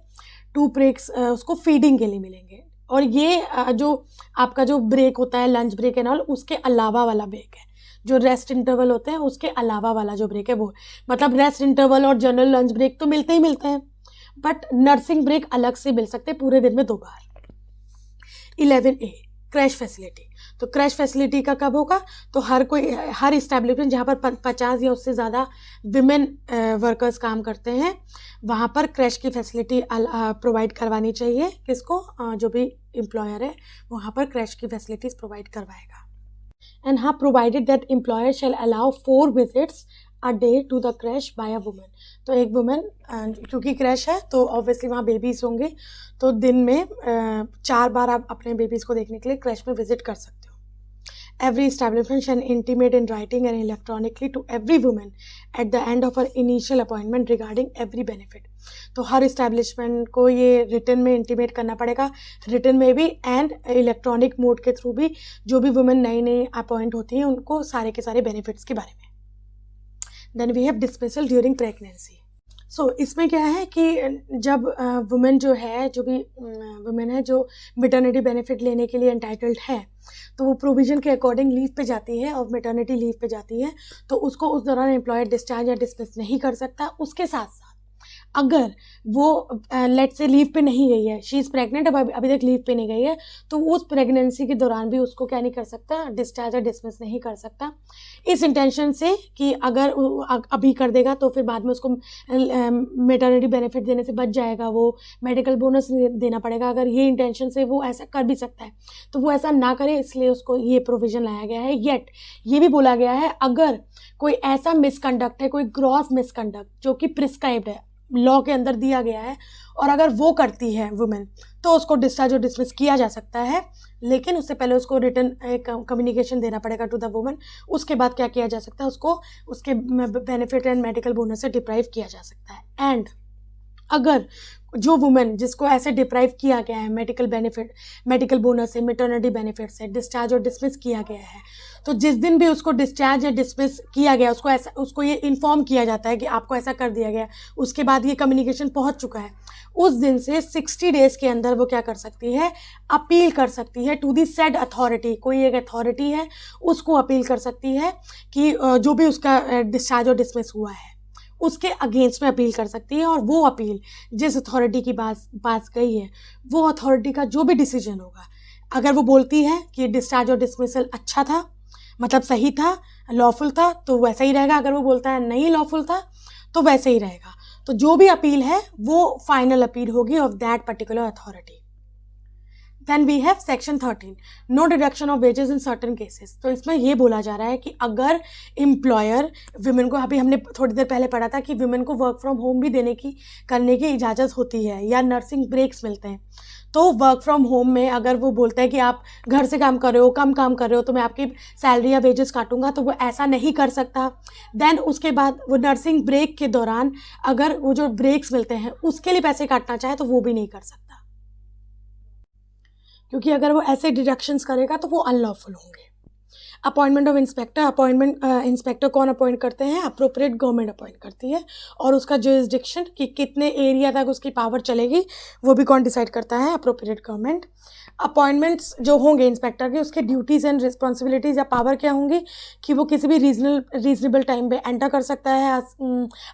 2 ब्रेक्स उसको फीडिंग के लिए मिलेंगे। और ये जो आपका जो ब्रेक होता है लंच ब्रेक एंड ऑल, उसके अलावा वाला ब्रेक है, जो रेस्ट इंटरवल होते हैं उसके अलावा वाला जो ब्रेक है वो, मतलब रेस्ट इंटरवल और जनरल लंच ब्रेक तो मिलते ही मिलते हैं, बट नर्सिंग ब्रेक अलग से मिल सकते हैं पूरे दिन में 2 बार। 11A crash facility. तो क्रैश फैसिलिटी का कब होगा? तो हर इस्टेब्लिशमेंट जहाँ पर 50 या उससे ज़्यादा विमेन वर्कर्स काम करते हैं वहाँ पर क्रैश की फैसिलिटी प्रोवाइड करवानी चाहिए। किसको? जो भी एम्प्लॉयर है वहाँ पर क्रैश की फैसिलिटीज़ प्रोवाइड करवाएगा। एंड हाँ, provided that employer shall allow 4 visits a day to the creche by a women. तो एक वुमेन, क्योंकि क्रैश है तो ऑब्वियसली वहाँ बेबीज होंगे, तो दिन में 4 बार आप अपने बेबीज को देखने के लिए क्रैश में विजिट कर सकते हो। Every establishment shall intimate in writing and electronically to every woman at the end of her initial appointment regarding every benefit। तो हर इस्टेब्लिशमेंट को ये रिटन में इंटीमेट करना पड़ेगा, रिटन में भी एंड इलेक्ट्रॉनिक मोड के थ्रू भी, जो भी वुमेन नई नई अपॉइंट होती हैं उनको सारे के सारे बेनिफिट्स के बारे में। Then we have dismissal during pregnancy. So इसमें क्या है कि जब वुमेन जो है, जो भी वुमेन है जो मिटर्निटी बेनिफिट लेने के लिए एंटाइटल्ड है, तो वो प्रोविज़न के अकॉर्डिंग लीव पे जाती है और मैटरनिटी लीव पे जाती है, तो उसको उस दौरान एम्प्लॉयर डिस्चार्ज या डिसमिस नहीं कर सकता। उसके साथ साथ अगर वो लेट से लीव पे नहीं गई है, शी इज़ प्रेग्नेंट, अब अभी तक लीव पे नहीं गई है, तो उस प्रेगनेंसी के दौरान भी उसको क्या नहीं कर सकता? डिस्चार्ज या डिसमिस नहीं कर सकता, इस इंटेंशन से कि अगर अभी कर देगा तो फिर बाद में उसको मैटरनिटी बेनिफिट देने से बच जाएगा, वो मेडिकल बोनस देना पड़ेगा। अगर ये इंटेंशन से वो ऐसा कर भी सकता है तो वो ऐसा ना करे, इसलिए उसको ये प्रोविज़न लाया गया है। येट ये भी बोला गया है अगर कोई ऐसा मिसकंडक्ट है, कोई ग्रॉस मिसकंडक्ट जो कि प्रिस्क्राइब्ड है, लॉ के अंदर दिया गया है, और अगर वो करती है वुमेन तो उसको डिस्चार्ज और डिसमिस किया जा सकता है, लेकिन उससे पहले उसको रिटन एक कम्युनिकेशन देना पड़ेगा टू द वुमेन। उसके बाद क्या किया जा सकता है? उसको उसके बेनिफिट एंड मेडिकल बोनस से डिप्राइव किया जा सकता है। एंड अगर जो वुमेन जिसको ऐसे डिप्राइव किया गया है मेडिकल बेनिफिट, मेडिकल बोनस से, मैटरनिटी बेनिफिट से डिस्चार्ज और डिसमिस किया गया है, तो जिस दिन भी उसको डिस्चार्ज या डिसमिस किया गया उसको ये इन्फॉर्म किया जाता है कि आपको ऐसा कर दिया गया, उसके बाद ये कम्युनिकेशन पहुंच चुका है, उस दिन से 60 डेज़ के अंदर वो क्या कर सकती है? अपील कर सकती है टू दी सेड अथॉरिटी। कोई एक अथॉरिटी है उसको अपील कर सकती है कि जो भी उसका डिस्चार्ज और डिसमिस हुआ है उसके अगेंस्ट में अपील कर सकती है, और वो अपील जिस अथॉरिटी की पास गई है, वो अथॉरिटी का जो भी डिसीजन होगा, अगर वो बोलती है कि डिस्चार्ज और डिसमिसल अच्छा था, मतलब सही था, लॉफुल था, तो वैसा ही रहेगा। अगर वो बोलता है नहीं लॉफुल था तो वैसे ही रहेगा। तो जो भी अपील है वो फाइनल अपील होगी of that particular authority. Then we have section 13 no deduction of wages in certain cases. तो इसमें ये बोला जा रहा है कि अगर एम्प्लॉयर विमेन को, अभी हमने थोड़ी देर पहले पढ़ा था कि विमेन को वर्क फ्रॉम होम भी करने की इजाज़त होती है, या नर्सिंग ब्रेक्स मिलते हैं, तो वर्क फ्रॉम होम में अगर वो बोलता है कि आप घर से काम कर रहे हो, कम काम कर रहे हो, तो मैं आपकी सैलरी या वेजेस काटूंगा, तो वो ऐसा नहीं कर सकता। देन उसके बाद वो नर्सिंग ब्रेक के दौरान अगर वो जो ब्रेक्स मिलते हैं उसके लिए पैसे काटना चाहे तो वो भी नहीं कर सकता, क्योंकि अगर वो ऐसे डिडक्शंस करेगा तो वो अनलॉफुल होंगे। Appointment of inspector. इंस्पेक्टर कौन अपॉइंट करते हैं? अप्रोप्रिएट गवर्नमेंट अपॉइंट करती है, और उसका जुरिसडिक्शन कि कितने एरिया तक उसकी पावर चलेगी वो भी कौन डिसाइड करता है? Appropriate government. अपॉइंटमेंट्स जो होंगे इंस्पेक्टर के, उसके ड्यूटीज़ एंड रिस्पॉन्सिबिलिटीज़ या पावर क्या होंगी कि वो किसी भी रीजनेबल टाइम पे एंटर कर सकता है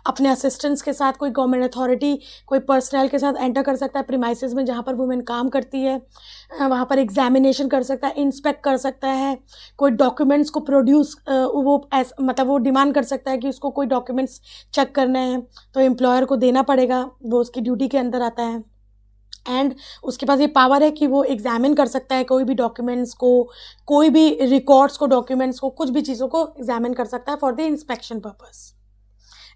अपने असिस्टेंट्स के साथ, कोई गवर्नमेंट अथॉरिटी, कोई पर्सनल के साथ एंटर कर सकता है प्रीमाइसेस में जहाँ पर वुमेन काम करती है, वहाँ पर एग्जामिनेशन कर सकता है, इंस्पेक्ट कर सकता है, कोई डॉक्यूमेंट्स को प्रोड्यूस मतलब वो डिमांड कर सकता है कि उसको कोई डॉक्यूमेंट्स चेक करने हैं तो एम्प्लॉयर को देना पड़ेगा, वो उसकी ड्यूटी के अंदर आता है। एंड उसके पास ये पावर है कि वो एग्जामिन कर सकता है कोई भी डॉक्यूमेंट्स को, कोई भी रिकॉर्ड्स को, डॉक्यूमेंट्स को, कुछ भी चीज़ों को एग्जामिन कर सकता है for the inspection purpose.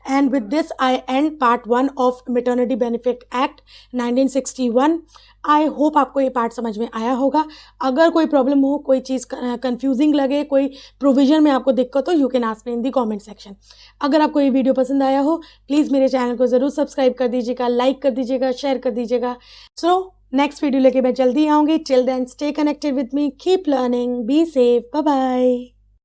And with this, I end part 1 of Maternity Benefit Act 1961. I hope आपको ये पार्ट समझ में आया होगा। अगर कोई प्रॉब्लम हो, कोई चीज़ कंफ्यूजिंग लगे, कोई प्रोविजन में आपको दिक्कत हो, you can ask me in the comment section. अगर आपको ये वीडियो पसंद आया हो, प्लीज़ मेरे चैनल को ज़रूर सब्सक्राइब कर दीजिएगा, लाइक कर दीजिएगा, शेयर कर दीजिएगा। सो नेक्स्ट वीडियो लेके मैं जल्दी आऊँगी। Till then stay connected with me, keep learning, be safe, bye bye.